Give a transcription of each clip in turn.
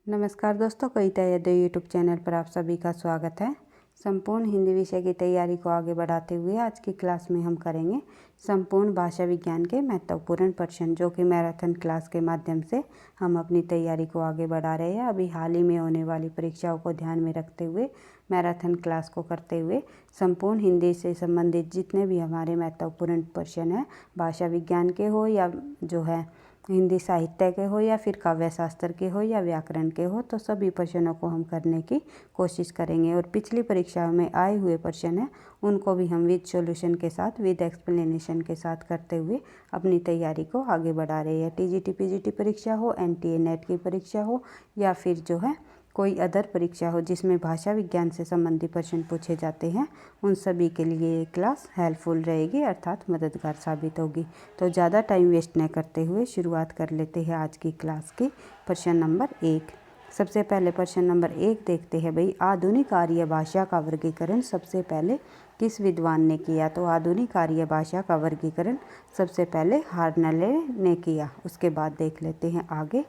नमस्कार दोस्तों, कविता Yadav YouTube channel पर आप सभी का स्वागत है। संपूर्ण हिंदी विषय की तैयारी को आगे बढ़ाते हुए आज की क्लास में हम करेंगे संपूर्ण भाषा विज्ञान के महत्वपूर्ण प्रश्न, जो कि मैराथन क्लास के माध्यम से हम अपनी तैयारी को आगे बढ़ा रहे हैं। अभी हाल ही में होने वाली परीक्षाओं को ध्यान में रखते हुए मैराथन क्लास को करते हुए संपूर्ण हिंदी से संबंधित जितने भी हमारे महत्वपूर्ण प्रश्न हैं, भाषा विज्ञान के हो या जो है हिंदी साहित्य के हो या फिर काव्य शास्त्र के हो या व्याकरण के हो, तो सभी प्रश्नों को हम करने की कोशिश करेंगे। और पिछली परीक्षाओं में आए हुए प्रश्न हैं उनको भी हम विद सॉल्यूशन के साथ, विद एक्सप्लेनेशन के साथ करते हुए अपनी तैयारी को आगे बढ़ा रहे हैं। टीजीटी पीजीटी परीक्षा हो, एनटीए नेट की परीक्षा हो या फिर जो है कोई अदर परीक्षा हो जिसमें भाषा विज्ञान से संबंधित प्रश्न पूछे जाते हैं, उन सभी के लिए ये क्लास हेल्पफुल रहेगी, अर्थात मददगार साबित होगी। तो ज़्यादा टाइम वेस्ट न करते हुए शुरुआत कर लेते हैं आज की क्लास की। प्रश्न नंबर 1। सबसे पहले प्रश्न नंबर 1 देखते हैं भाई, आधुनिक आर्य भाषा का वर्गीकरण सबसे पहले किस विद्वान ने किया? तो आधुनिक आर्य भाषा का वर्गीकरण सबसे पहले हार्नले ने किया। उसके बाद देख लेते हैं आगे,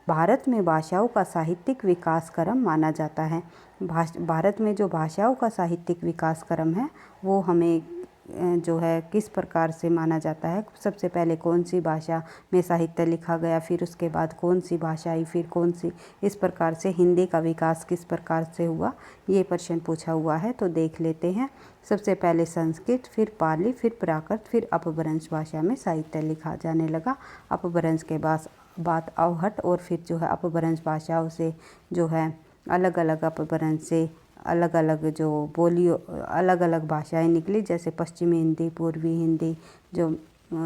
भारत में भाषाओं का साहित्यिक विकास क्रम माना जाता है। भारत में जो भाषाओं का साहित्यिक विकास क्रम है वो हमें जो है किस प्रकार से माना जाता है? सबसे पहले कौन सी भाषा में साहित्य लिखा गया, फिर उसके बाद कौन सी भाषा आई, फिर कौन सी, इस प्रकार से हिंदी का विकास किस प्रकार से हुआ, ये प्रश्न पूछा हुआ है। तो देख लेते हैं। सबसे पहले संस्कृत, फिर पाली, फिर प्राकृत, फिर अपभ्रंश भाषा में साहित्य लिखा जाने लगा। अपभ्रंश के बाद अवहट और फिर जो है अपभ्रंश भाषाओं से जो है अलग अलग अपभ्रंश से अलग अलग जो बोलियों अलग अलग भाषाएं निकली, जैसे पश्चिमी हिंदी, पूर्वी हिंदी, जो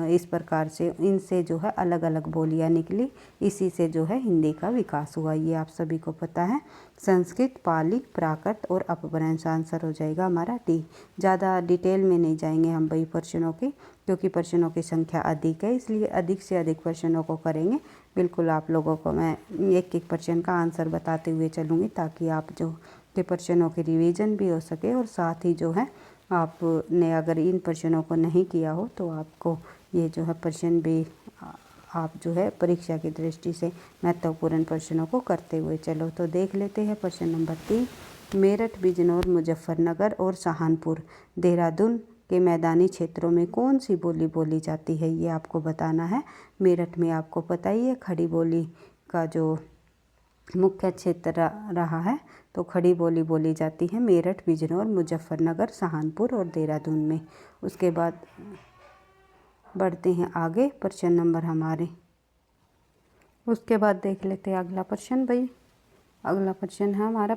इस प्रकार से इनसे जो है अलग अलग बोलियां निकली। इसी से जो है हिंदी का विकास हुआ, ये आप सभी को पता है। संस्कृत, पाली, प्राकृत और अपभ्रंश आंसर हो जाएगा हमारा डी। ज़्यादा डिटेल में नहीं जाएंगे हम भाई प्रश्नों की, क्योंकि प्रश्नों की संख्या अधिक है, इसलिए अधिक से अधिक प्रश्नों को करेंगे। बिल्कुल आप लोगों को मैं एक एक प्रश्न का आंसर बताते हुए चलूँगी, ताकि आप जो के प्रश्नों की रिवीजन भी हो सके, और साथ ही जो है आपने अगर इन प्रश्नों को नहीं किया हो तो आपको ये जो है प्रश्न भी आप जो है परीक्षा की दृष्टि से महत्वपूर्ण प्रश्नों को करते हुए चलो। तो देख लेते हैं प्रश्न नंबर 3। मेरठ, बिजनौर, मुजफ्फरनगर और सहारनपुर, देहरादून के मैदानी क्षेत्रों में कौन सी बोली बोली जाती है? ये आपको बताना है। मेरठ में आपको पता ही है खड़ी बोली का जो मुख्य क्षेत्र रहा है, तो खड़ी बोली बोली जाती है मेरठ, बिजनौर, मुजफ्फरनगर, सहारनपुर और देहरादून में। उसके बाद बढ़ते हैं आगे प्रश्न नंबर हमारे, उसके बाद देख लेते हैं अगला प्रश्न भाई। अगला प्रश्न है हमारा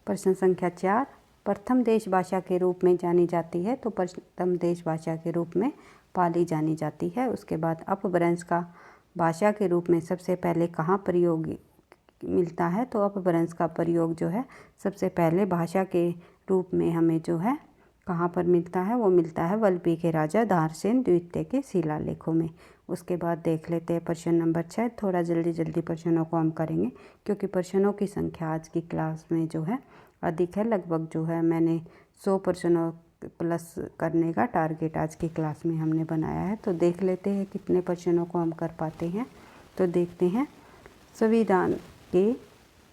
प्रश्न संख्या 4। प्रथम देश भाषा के रूप में जानी जाती है, तो प्रथम देश भाषा के रूप में पाली जानी जाती है। उसके बाद अपभ्रंश का भाषा के रूप में सबसे पहले कहाँ प्रयोग मिलता है? तो अपभ्रंश का प्रयोग जो है सबसे पहले भाषा के रूप में हमें जो है कहाँ पर मिलता है? वो मिलता है वल्लभी के राजा धारसेन द्वितीय के शिलालेखों में। उसके बाद देख लेते हैं प्रश्न नंबर 6। थोड़ा जल्दी जल्दी प्रश्नों को हम करेंगे, क्योंकि प्रश्नों की संख्या आज की क्लास में जो है अधिक है। लगभग जो है मैंने 100 प्रश्नों प्लस करने का टारगेट आज की क्लास में हमने बनाया है। तो देख लेते हैं कितने प्रश्नों को हम कर पाते हैं। तो देखते हैं, संविधान के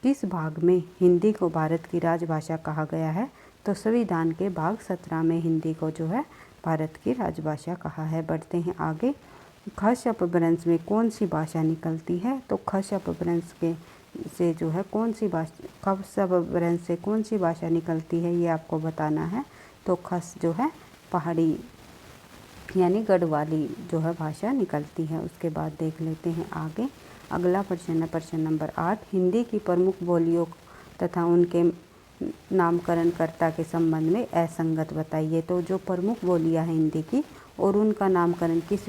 किस भाग में हिंदी को भारत की राजभाषा कहा गया है? तो संविधान के भाग 17 में हिंदी को जो है भारत की राजभाषा कहा है। बढ़ते हैं आगे। खश अपभ्रंश में कौन सी भाषा निकलती है? तो खश अपभ्रंश के से जो है कौन सी भाषा, खश अपभ्रंश से कौन सी भाषा निकलती है, ये आपको बताना है। तो खस जो है पहाड़ी यानी गढ़वाली जो है भाषा निकलती है। उसके बाद देख लेते हैं आगे। अगला प्रश्न है प्रश्न नंबर 8। हिंदी की प्रमुख बोलियों तथा उनके नामकरणकर्ता के संबंध में असंगत बताइए। तो जो प्रमुख बोलियां हैं हिंदी की और उनका नामकरण किस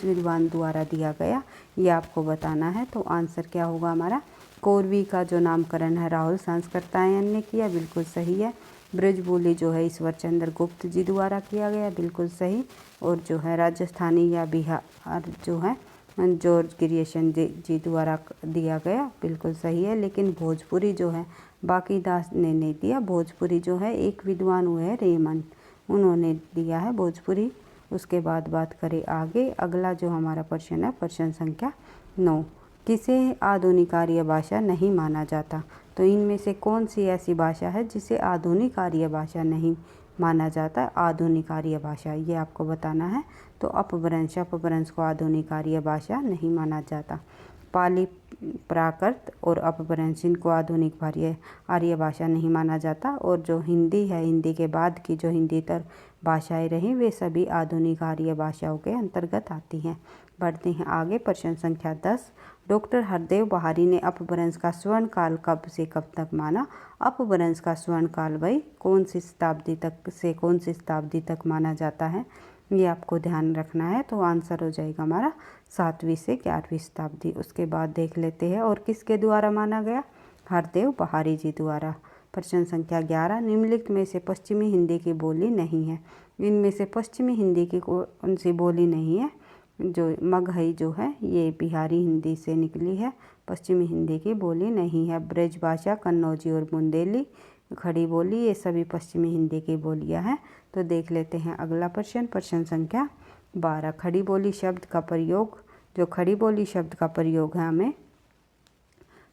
विद्वान द्वारा दिया गया, ये आपको बताना है। तो आंसर क्या होगा हमारा? कोरवी का जो नामकरण है राहुल सांस्कृतायन ने किया, बिल्कुल सही है। ब्रजबोली जो है ईश्वर चंद्र गुप्त जी द्वारा किया गया, बिल्कुल सही। और जो है राजस्थानी या बिहार जो है जॉर्ज क्रिएशन जी द्वारा दिया गया, बिल्कुल सही है। लेकिन भोजपुरी जो है बाकीदास ने नहीं दिया। भोजपुरी जो है एक विद्वान हुए हैं रेमन, उन्होंने दिया है भोजपुरी। उसके बाद बात करें आगे। अगला जो हमारा प्रश्न है प्रश्न संख्या 9। किसे आधुनिक आर्य भाषा नहीं माना जाता। तो इनमें से कौन सी ऐसी भाषा है जिसे आधुनिक आर्य भाषा नहीं माना जाता। आधुनिक आर्य भाषा ये आपको बताना है। तो अपभ्रंश को आधुनिक आर्य भाषा नहीं माना जाता। पाली, प्राकृत और अपभ्रंश इनको आधुनिक आर्य भाषा नहीं माना जाता। और जो हिंदी है, हिंदी के बाद की जो हिंदीतर भाषाएं रहीं वे सभी आधुनिक आर्य भाषाओं के अंतर्गत आती हैं। बढ़ते हैं आगे। प्रश्न संख्या 10। डॉक्टर हरदेव बहारी ने अपभ्रंश का स्वर्ण काल कब से कब तक माना। अपभ्रंश का स्वर्ण काल भाई कौन सी शताब्दी तक से कौन सी शताब्दी तक माना जाता है, ये आपको ध्यान रखना है। तो आंसर हो जाएगा हमारा 7वीं से 11वीं शताब्दी। उसके बाद देख लेते हैं और किसके द्वारा माना गया, हरदेव बहारी जी द्वारा। प्रश्न संख्या 11। निम्नलिखित में से पश्चिमी हिंदी की बोली नहीं है। इनमें से पश्चिमी हिंदी की कौन सी बोली नहीं है। जो मगही जो है ये बिहारी हिंदी से निकली है, पश्चिमी हिंदी की बोली नहीं है। ब्रज भाषा, कन्नौजी और बुंदेली, खड़ी बोली, ये सभी पश्चिमी हिंदी की बोलियां हैं। तो देख लेते हैं अगला प्रश्न। प्रश्न संख्या 12। खड़ी बोली शब्द का प्रयोग, जो खड़ी बोली शब्द का प्रयोग है हमें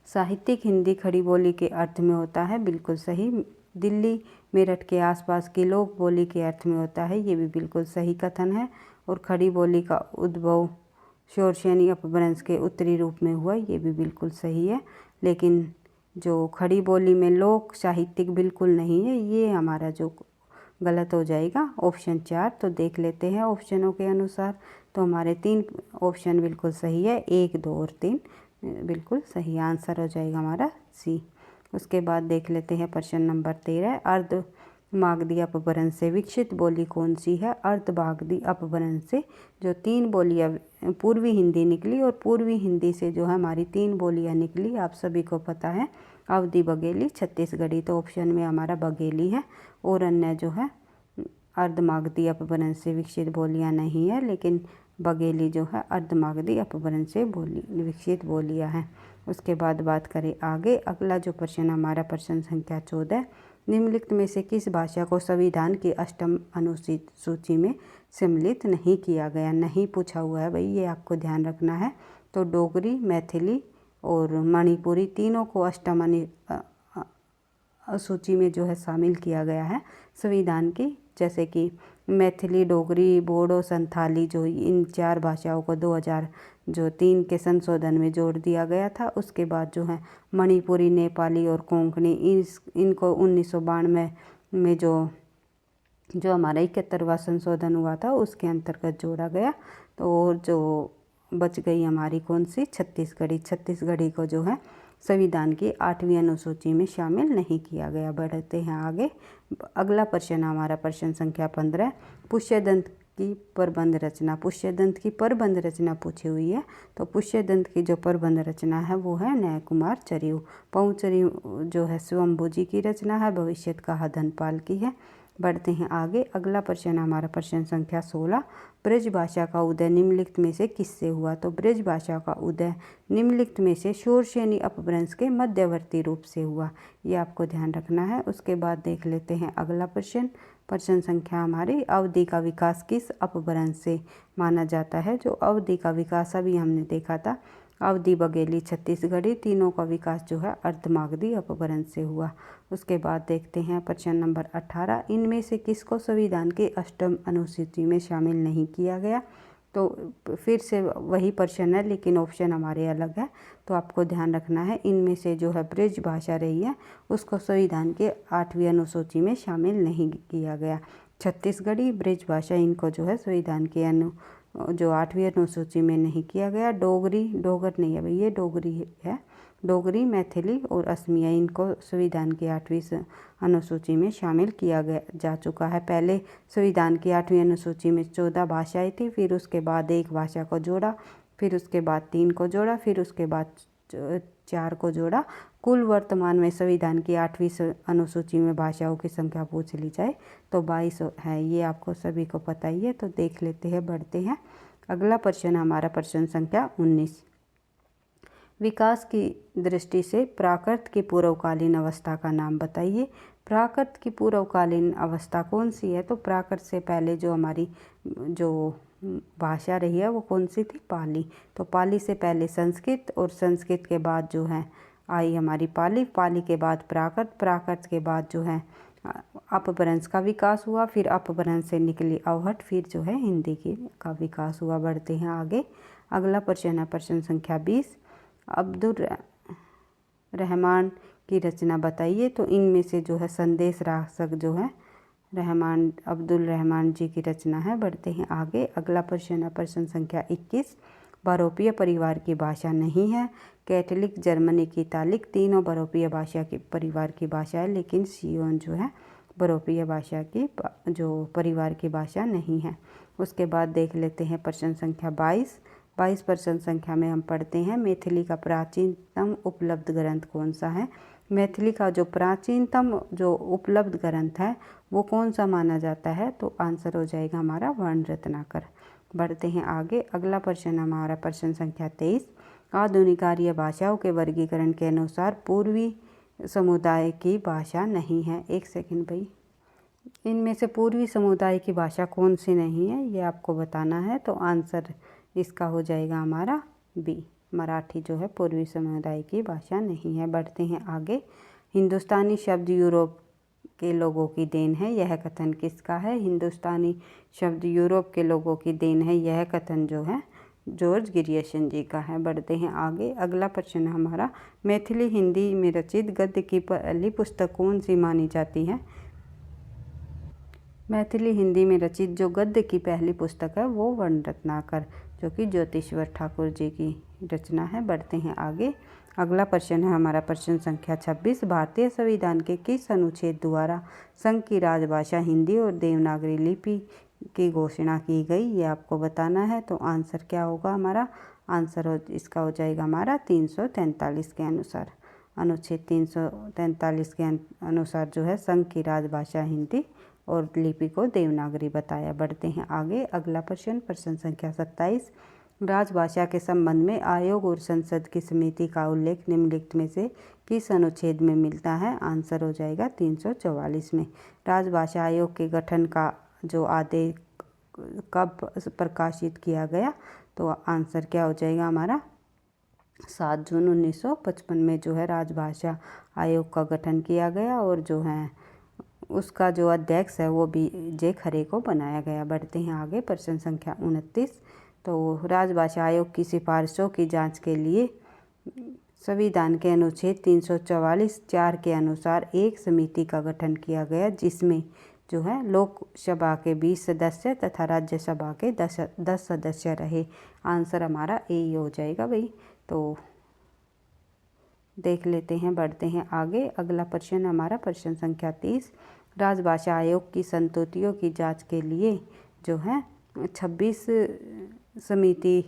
साहित्यिक हिंदी खड़ी बोली के अर्थ में होता है, बिल्कुल सही। दिल्ली मेरठ के आसपास की लोक बोली के अर्थ में होता है, ये भी बिल्कुल सही कथन है। और खड़ी बोली का उद्भव शोरसेनी अपभ्रंश के उत्तरी रूप में हुआ, ये भी बिल्कुल सही है। लेकिन जो खड़ी बोली में लोक साहित्यिक बिल्कुल नहीं है, ये हमारा जो गलत हो जाएगा ऑप्शन 4। तो देख लेते हैं ऑप्शनों के अनुसार। तो हमारे 3 ऑप्शन बिल्कुल सही है, 1, 2 और 3 बिल्कुल सही। आंसर हो जाएगा हमारा सी। उसके बाद देख लेते हैं प्रश्न नंबर 13। अर्ध मागधी अपभ्रंश से विकसित बोली कौन सी है। अर्ध मागधी अपभ्रंश से जो 3 बोलियां पूर्वी हिंदी निकली, और पूर्वी हिंदी से जो है हमारी 3 बोलियां निकली, आप सभी को पता है, अवधी, बघेली, छत्तीसगढ़ी। तो ऑप्शन में हमारा बघेली है। और अन्य जो है अर्धमागधी अपभ्रंश से विकसित बोलियां नहीं है, लेकिन बघेली जो है अर्धमागधी अपभ्रंश से विकसित बोलियां हैं। उसके बाद बात करें आगे। अगला जो प्रश्न हमारा प्रश्न संख्या 14। निम्नलिखित में से किस भाषा को संविधान की 8वीं अनुसूचित सूची में सम्मिलित नहीं किया गया। नहीं पूछा हुआ है भाई, ये आपको ध्यान रखना है। तो डोगरी, मैथिली और मणिपुरी तीनों को 8वीं सूची में जो है शामिल किया गया है संविधान की। जैसे कि मैथिली, डोगरी, बोडो, संथाली, जो इन 4 भाषाओं को 2003 के संशोधन में जोड़ दिया गया था। उसके बाद जो है मणिपुरी, नेपाली और कोंकणी, इनको 1992 में जो हमारा 71वां संशोधन हुआ था उसके अंतर्गत जोड़ा गया। तो और जो बच गई हमारी कौन सी, छत्तीसगढ़ी को जो है संविधान की 8वीं अनुसूची में शामिल नहीं किया गया। बढ़ते हैं आगे। अगला प्रश्न हमारा प्रश्न संख्या 15। पुष्यदंत की प्रबंध रचना। पुष्यदंत की प्रबंध रचना पूछी हुई है। तो पुष्यदंत की जो प्रबंध रचना है वो है न्याय कुमार चरियू। पहुचरियू जो है स्वयंभू जी की रचना है, भविष्यत का धनपाल की है। बढ़ते हैं आगे। अगला प्रश्न हमारा प्रश्न संख्या 16। ब्रज भाषा का उदय निम्नलिखित में से किससे हुआ। तो ब्रज भाषा का उदय निम्नलिखित में से शोरसेनी अपभ्रंश के मध्यवर्ती रूप से हुआ, ये आपको ध्यान रखना है। उसके बाद देख लेते हैं अगला प्रश्न। प्रश्न संख्या हमारी, अवधि का विकास किस अपभ्रंश से माना जाता है। जो अवधि का विकास अभी हमने देखा था, अवधी, बघेली, छत्तीसगढ़ी, तीनों का विकास जो है अर्धमागधी अपभ्रंश से हुआ। उसके बाद देखते हैं प्रश्न नंबर 18। इनमें से किसको संविधान के 8वीं अनुसूची में शामिल नहीं किया गया। तो फिर से वही प्रश्न है, लेकिन ऑप्शन हमारे अलग है। तो आपको ध्यान रखना है, इनमें से जो है ब्रज भाषा रही है उसको संविधान के 8वीं अनुसूची में शामिल नहीं किया गया। छत्तीसगढ़ी, ब्रज भाषा, इनको जो है संविधान के जो 8वीं अनुसूची में नहीं किया गया। डोगर नहीं है भाई, ये डोगरी है। डोगरी, मैथिली और असमिया, इनको संविधान की 8वीं अनुसूची में शामिल किया जा चुका है। पहले संविधान की 8वीं अनुसूची में 14 भाषाएं थी, फिर उसके बाद 1 भाषा को जोड़ा, फिर उसके बाद 3 को जोड़ा, फिर उसके बाद 4 को जोड़ा। कुल वर्तमान में संविधान की 8वीं अनुसूची में भाषाओं की संख्या पूछ ली जाए तो 22 है, ये आपको सभी को पता ही है। तो देख लेते हैं, बढ़ते हैं। अगला प्रश्न हमारा प्रश्न संख्या 19। विकास की दृष्टि से प्राकृत की पूर्वकालीन अवस्था का नाम बताइए। प्राकृत की पूर्वकालीन अवस्था कौन सी है। तो प्राकृत से पहले जो हमारी जो भाषा रही है वो कौन सी थी, पाली। तो पाली से पहले संस्कृत, और संस्कृत के बाद जो है आई हमारी पाली, पाली के बाद प्राकृत, प्राकृत के बाद जो है अपभ्रंश का विकास हुआ, फिर अपभ्रंश से निकली अवहट, फिर जो है हिंदी का विकास हुआ। बढ़ते हैं आगे। अगला प्रश्न है प्रश्न संख्या 20। अब्दुल रहमान की रचना बताइए। तो इनमें से जो है संदेश रासक जो है अब्दुल रहमान जी की रचना है। बढ़ते हैं आगे। अगला प्रश्न है प्रश्न संख्या 21। बरोपीय परिवार की भाषा नहीं है। कैथोलिक, जर्मनिक, इतालिक तीनों बरोपीय भाषा की परिवार की भाषा है, लेकिन सियोन जो है बरोपीय भाषा की जो परिवार की भाषा नहीं है। उसके बाद देख लेते हैं प्रश्न संख्या 22। 22 प्रश्न संख्या में हम पढ़ते हैं मैथिली का प्राचीनतम उपलब्ध ग्रंथ कौन सा है। मैथिली का जो प्राचीनतम जो उपलब्ध ग्रंथ है वो कौन सा माना जाता है। तो आंसर हो जाएगा हमारा वर्ण रत्नाकर। बढ़ते हैं आगे। अगला प्रश्न हमारा प्रश्न संख्या 23। आधुनिक आर्य भाषाओं के वर्गीकरण के अनुसार पूर्वी समुदाय की भाषा नहीं है। एक सेकंड भाई, इनमें से पूर्वी समुदाय की भाषा कौन सी नहीं है ये आपको बताना है। तो आंसर इसका हो जाएगा हमारा बी, मराठी जो है पूर्वी समुदाय की भाषा नहीं है। बढ़ते हैं आगे। हिंदुस्तानी शब्द यूरोप के लोगों की देन है, यह कथन किसका है। हिंदुस्तानी शब्द यूरोप के लोगों की देन है, यह कथन जो है जॉर्ज ग्रियर्सन जी का है। बढ़ते हैं आगे। अगला प्रश्न हमारा मैथिली हिंदी में रचित गद्य की पहली पुस्तक कौन सी मानी जाती है। मैथिली हिंदी में रचित जो गद्य की पहली पुस्तक है वो वर्ण रत्नाकर, जो कि ज्योतिश्वर ठाकुर जी की रचना है। बढ़ते हैं आगे। अगला प्रश्न है हमारा प्रश्न संख्या 26। भारतीय संविधान के किस अनुच्छेद द्वारा संघ की राजभाषा हिंदी और देवनागरी लिपि की घोषणा की गई, ये आपको बताना है। तो आंसर क्या होगा हमारा, आंसर इसका हो जाएगा हमारा 343 के अनुसार। अनुच्छेद 343 के अनुसार जो है संघ की राजभाषा हिंदी और लिपि को देवनागरी बताया। बढ़ते हैं आगे। अगला प्रश्न प्रश्न संख्या 27। राजभाषा के संबंध में आयोग और संसद की समिति का उल्लेख निम्नलिखित में से किस अनुच्छेद में मिलता है। आंसर हो जाएगा 344 में। राजभाषा आयोग के गठन का जो आदेश कब प्रकाशित किया गया, तो आंसर क्या हो जाएगा हमारा 7 जून 1955 में जो है राजभाषा आयोग का गठन किया गया, और जो है उसका जो अध्यक्ष है वो BJ खरे को बनाया गया। बढ़ते हैं आगे। प्रश्न संख्या 29। तो राजभाषा आयोग की सिफारिशों की जांच के लिए संविधान के अनुच्छेद 344(4) के अनुसार एक समिति का गठन किया गया, जिसमें जो है लोकसभा के 20 सदस्य तथा राज्यसभा के 10 सदस्य रहे। आंसर हमारा ए हो जाएगा भाई। तो देख लेते हैं। बढ़ते हैं आगे। अगला प्रश्न हमारा प्रश्न संख्या 30। राजभाषा आयोग की संतुतियों की जांच के लिए जो है 26 समिति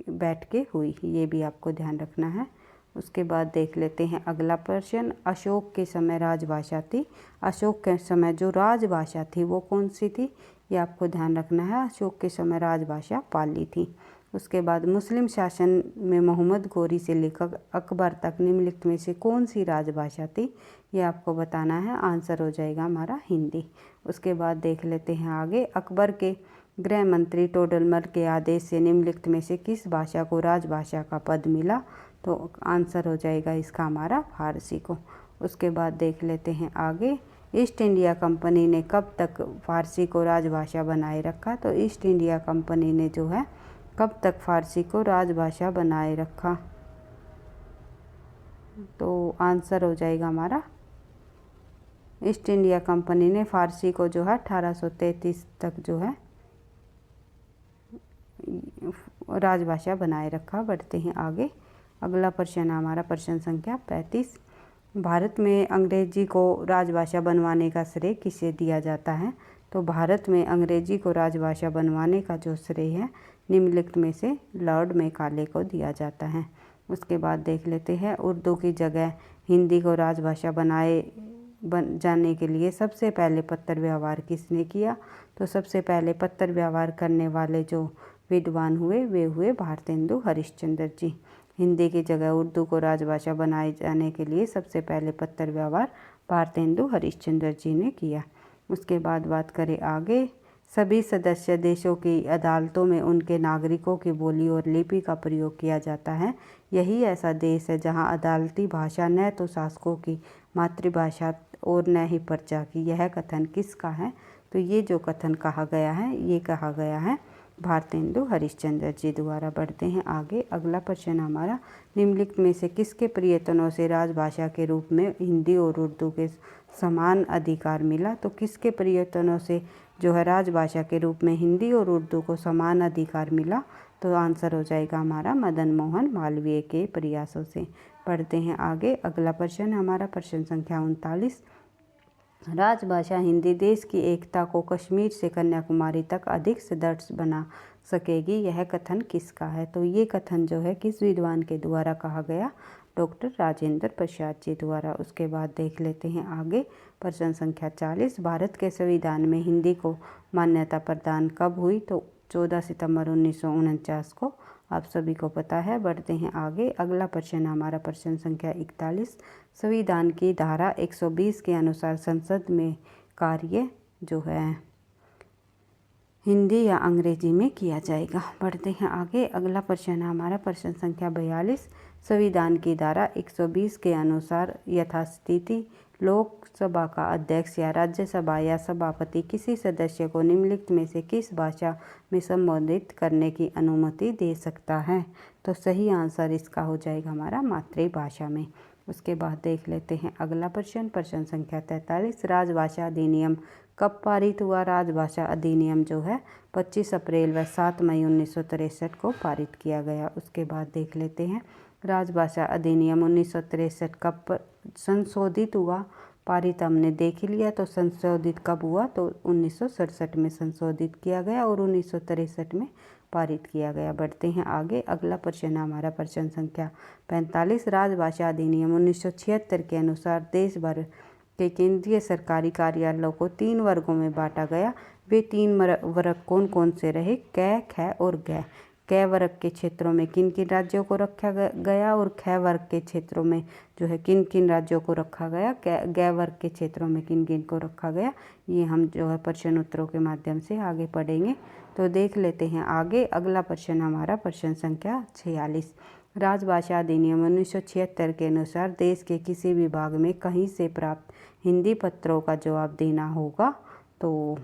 बैठ के हुई, ये भी आपको ध्यान रखना है। उसके बाद देख लेते हैं अगला प्रश्न। अशोक के समय राजभाषा थी, अशोक के समय जो राजभाषा थी वो कौन सी थी, ये आपको ध्यान रखना है। अशोक के समय राजभाषा पाली थी। उसके बाद मुस्लिम शासन में मोहम्मद गोरी से लेकर अकबर तक निम्नलिखित में से कौन सी राजभाषा थी, ये आपको बताना है। आंसर हो जाएगा हमारा हिंदी। उसके बाद देख लेते हैं आगे। अकबर के गृह मंत्री टोडरमल के आदेश से निम्नलिखित में से किस भाषा को राजभाषा का पद मिला, तो आंसर हो जाएगा इसका हमारा फारसी को। उसके बाद देख लेते हैं आगे। ईस्ट इंडिया कंपनी ने कब तक फारसी को राजभाषा बनाए रखा, तो ईस्ट इंडिया कंपनी ने जो है कब तक फारसी को राजभाषा बनाए रखा, तो आंसर हो जाएगा हमारा ईस्ट इंडिया कंपनी ने फारसी को जो है 1833 तक जो है राजभाषा बनाए रखा। बढ़ते हैं आगे। अगला प्रश्न हमारा प्रश्न संख्या 35। भारत में अंग्रेजी को राजभाषा बनवाने का श्रेय किसे दिया जाता है, तो भारत में अंग्रेजी को राजभाषा बनवाने का जो श्रेय है निम्नलिखित में से लॉर्ड मेकाले को दिया जाता है। उसके बाद देख लेते हैं उर्दू की जगह हिंदी को राजभाषा बन जाने के लिए सबसे पहले पत्र व्यवहार किसने किया, तो सबसे पहले पत्र व्यवहार करने वाले जो विद्वान हुए वे हुए भारतेंदु हरिश्चंद्र जी। हिंदी की जगह उर्दू को राजभाषा बनाए जाने के लिए सबसे पहले पत्र व्यवहार भारतेंदु हरिश्चंद्र जी ने किया। उसके बाद बात करें आगे। सभी सदस्य देशों की अदालतों में उनके नागरिकों की बोली और लिपि का प्रयोग किया जाता है। यही ऐसा देश है जहां अदालती भाषा न तो शासकों की मातृभाषा और न ही प्रजा की। यह कथन किसका है? तो ये जो कथन कहा गया है, ये कहा गया है भारतेंदु हरिश्चंद्र जी द्वारा। बढ़ते हैं आगे। अगला प्रश्न हमारा, निम्नलिखित में से किसके प्रयत्नों से राजभाषा के रूप में हिंदी और उर्दू के समान अधिकार मिला? तो किसके प्रयत्नों से जो है राजभाषा के रूप में हिंदी और उर्दू को समान अधिकार मिला? तो आंसर हो जाएगा हमारा मदन मोहन मालवीय के प्रयासों से। पढ़ते हैं आगे। अगला प्रश्न हमारा प्रश्न संख्या 39, राजभाषा हिंदी देश की एकता को कश्मीर से कन्याकुमारी तक अधिक सुदृढ़ बना सकेगी। यह कथन किसका है? तो ये कथन जो है किस विद्वान के द्वारा कहा गया? डॉक्टर राजेंद्र प्रसाद जी द्वारा। उसके बाद देख लेते हैं आगे। प्रश्न संख्या 40, भारत के संविधान में हिंदी को मान्यता प्रदान कब हुई? तो 14 सितंबर 1949 को। आप सभी को पता है। बढ़ते हैं आगे। अगला प्रश्न हमारा प्रश्न संख्या 41, संविधान की धारा 120 के अनुसार संसद में कार्य जो है हिंदी या अंग्रेजी में किया जाएगा। बढ़ते हैं आगे। अगला प्रश्न हमारा प्रश्न संख्या 42, संविधान की धारा 120 के अनुसार यथास्थिति लोकसभा का अध्यक्ष या राज्यसभा या सभापति किसी सदस्य को निम्नलिखित में से किस भाषा में संबोधित करने की अनुमति दे सकता है? तो सही आंसर इसका हो जाएगा हमारा मातृभाषा में। उसके बाद देख लेते हैं अगला प्रश्न प्रश्न संख्या 43, राजभाषा अधिनियम कब पारित हुआ? राजभाषा अधिनियम जो है 25 अप्रैल व 7 मई 1963 को पारित किया गया। उसके बाद देख लेते हैं राजभाषा अधिनियम 1963 कब संशोधित हुआ? पारित हमने देख ही लिया, तो संशोधित कब हुआ? तो 1967 में संशोधित किया गया और 1963 में पारित किया गया। बढ़ते हैं आगे। अगला प्रश्न हमारा प्रश्न संख्या 45, राजभाषा अधिनियम 1976 के अनुसार देश भर के केंद्रीय सरकारी कार्यालयों को 3 वर्गों में बांटा गया। वे 3 वर्ग कौन कौन से रहे? क, ख और ग। क वर्ग के क्षेत्रों में किन किन राज्यों को रखा गया और ख वर्ग के क्षेत्रों में जो है किन किन राज्यों को रखा गया? ग वर्ग के क्षेत्रों में किन किन को रखा गया? ये हम जो है प्रश्न उत्तरों के माध्यम से आगे पढ़ेंगे। तो देख लेते हैं आगे। अगला प्रश्न हमारा प्रश्न संख्या 46, राजभाषा अधिनियम 1976 के अनुसार देश के किसी भी भाग में कहीं से प्राप्त हिंदी पत्रों का जवाब देना होगा। तो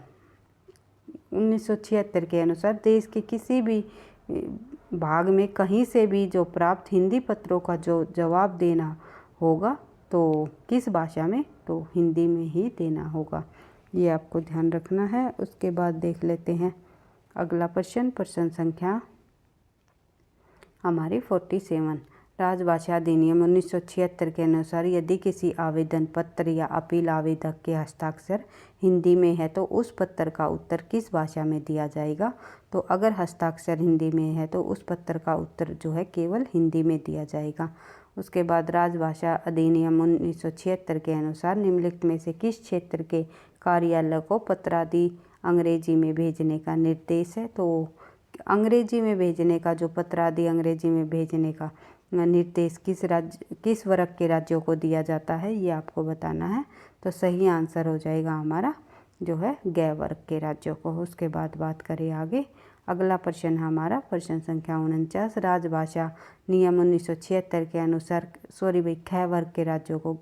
1976 के अनुसार देश के किसी भी भाग में कहीं से भी जो प्राप्त हिंदी पत्रों का जो जवाब देना होगा, तो किस भाषा में? तो हिंदी में ही देना होगा। ये आपको ध्यान रखना है। उसके बाद देख लेते हैं अगला प्रश्न प्रश्न संख्या हमारी 47, राजभाषा अधिनियम 1976 के अनुसार यदि किसी आवेदन पत्र या अपील आवेदक के हस्ताक्षर हिंदी में है तो उस पत्र का उत्तर किस भाषा में दिया जाएगा? तो अगर हस्ताक्षर हिंदी में है तो उस पत्र का उत्तर जो है केवल हिंदी में दिया जाएगा। उसके बाद राजभाषा अधिनियम 1976 के अनुसार निम्नलिखित में से किस क्षेत्र के कार्यालय को पत्रादि अंग्रेजी में भेजने का निर्देश है? तो अंग्रेजी में भेजने का जो पत्रादि अंग्रेजी में भेजने का निर्देश किस वर्ग के राज्यों को दिया जाता है, ये आपको बताना है। तो सही आंसर हो जाएगा हमारा जो है ग वर्ग के राज्यों को। उसके बाद बात करें आगे। अगला प्रश्न हमारा प्रश्न संख्या 49, राजभाषा नियम 1976 के अनुसार ख वर्ग के राज्यों को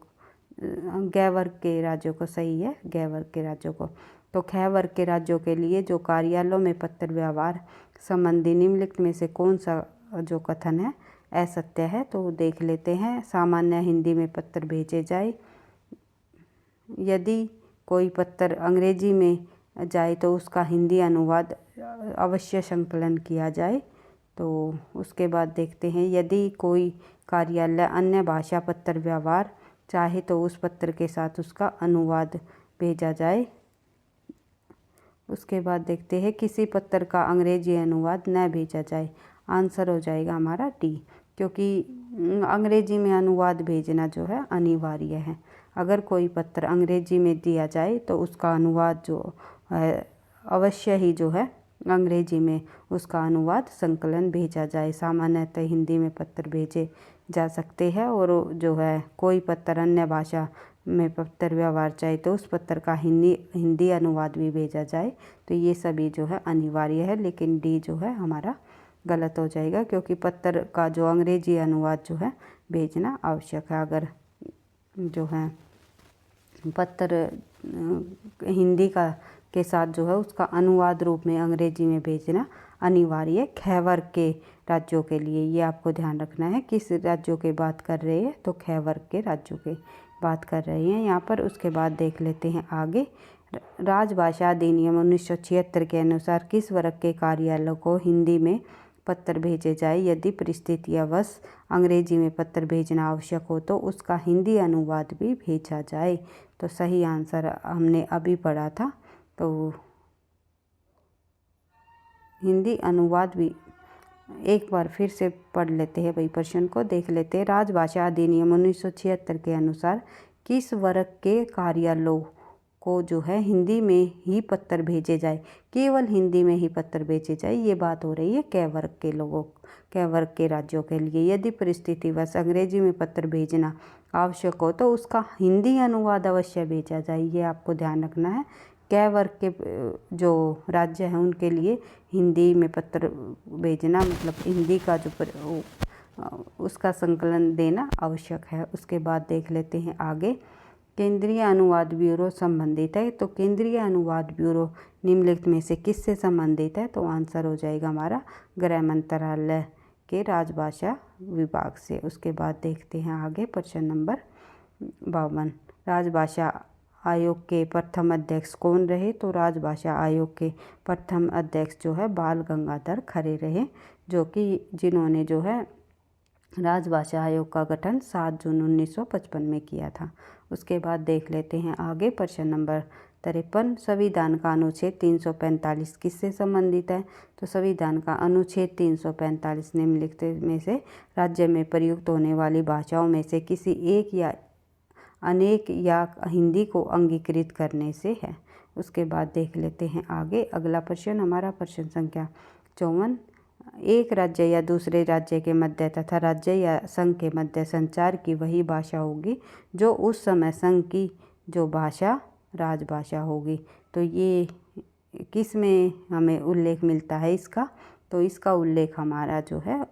ग वर्ग के राज्यों को, सही है ग वर्ग के राज्यों को। तो ख वर्ग के राज्यों के लिए जो कार्यालयों में पत्र व्यवहार संबंधी निम्नलिखित में से कौन सा जो कथन है असत्य है? तो देख लेते हैं। सामान्य हिंदी में पत्र भेजे जाए, यदि कोई पत्र अंग्रेजी में जाए तो उसका हिंदी अनुवाद अवश्य संकलन किया जाए। तो उसके बाद देखते हैं यदि कोई कार्यालय अन्य भाषा पत्र व्यवहार चाहे तो उस पत्र के साथ उसका अनुवाद भेजा जाए। उसके बाद देखते हैं किसी पत्र का अंग्रेजी अनुवाद न भेजा जाए। आंसर हो जाएगा हमारा डी, क्योंकि अंग्रेजी में अनुवाद भेजना जो है अनिवार्य है। अगर कोई पत्र अंग्रेजी में दिया जाए तो उसका अनुवाद जो है अवश्य ही जो है अंग्रेजी में उसका अनुवाद संकलन भेजा जाए। सामान्यतः हिंदी में पत्र भेजे जा सकते हैं। और जो है कोई पत्र अन्य भाषा में पत्र व्यवहार चाहे तो उस पत्र का हिंदी अनुवाद भी भेजा जाए। तो ये सभी जो है अनिवार्य है, लेकिन डी जो है हमारा गलत हो जाएगा, क्योंकि पत्र का जो अंग्रेजी अनुवाद जो है भेजना आवश्यक है। अगर जो है पत्र हिंदी का के साथ जो है उसका अनुवाद रूप में अंग्रेजी में भेजना अनिवार्य है ख वर्ग के राज्यों के लिए। ये आपको ध्यान रखना है। किस राज्यों की बात कर रहे हैं, तो ख वर्ग के राज्यों की बात कर रहे हैं यहाँ पर। उसके बाद देख लेते हैं आगे। राजभाषा अधिनियम 1976 के अनुसार किस वर्ग के कार्यालयों को हिंदी में पत्र भेजे जाए यदि परिस्थितियावश अंग्रेजी में पत्र भेजना आवश्यक हो तो उसका हिंदी अनुवाद भी भेजा जाए। तो सही आंसर हमने अभी पढ़ा था, तो हिंदी अनुवाद भी एक बार फिर से पढ़ लेते हैं भाई, प्रश्न को देख लेते हैं। राजभाषा अधिनियम 1976 के अनुसार किस वर्ग के कार्यालयों को जो है हिंदी में ही पत्र भेजे जाए, केवल हिंदी में ही पत्र भेजे जाए। ये बात हो रही है क वर्ग के लोगों, क वर्ग के राज्यों के लिए। यदि परिस्थितिवश अंग्रेजी में पत्र भेजना आवश्यक हो तो उसका हिंदी अनुवाद अवश्य भेजा जाए। ये आपको ध्यान रखना है। क वर्ग के जो राज्य हैं उनके लिए हिंदी में पत्र भेजना मतलब हिंदी का जो उसका संकलन देना आवश्यक है। उसके बाद देख लेते हैं आगे। केंद्रीय अनुवाद ब्यूरो संबंधित है, तो केंद्रीय अनुवाद ब्यूरो निम्नलिखित में से किससे संबंधित है, तो आंसर हो जाएगा हमारा गृह मंत्रालय के राजभाषा विभाग से। उसके बाद देखते हैं आगे प्रश्न नंबर 52। राजभाषा आयोग के प्रथम अध्यक्ष कौन रहे, तो राजभाषा आयोग के प्रथम अध्यक्ष जो है बाल गंगाधर खरे रहे, जो कि जिन्होंने जो है राजभाषा आयोग का गठन 7 जून 1955 में किया था। उसके बाद देख लेते हैं आगे प्रश्न नंबर 53। संविधान का अनुच्छेद 345 किससे संबंधित है, तो संविधान का अनुच्छेद 345 निम्नलिखित में से राज्य में प्रयुक्त होने वाली भाषाओं में से किसी एक या अनेक या हिंदी को अंगीकृत करने से है। उसके बाद देख लेते हैं आगे। अगला प्रश्न हमारा प्रश्न संख्या 54। एक राज्य या दूसरे राज्य के मध्य तथा राज्य या संघ के मध्य संचार की वही भाषा होगी जो उस समय संघ की जो भाषा राजभाषा होगी। तो ये किस में हमें उल्लेख मिलता है इसका, तो इसका उल्लेख हमारा जो है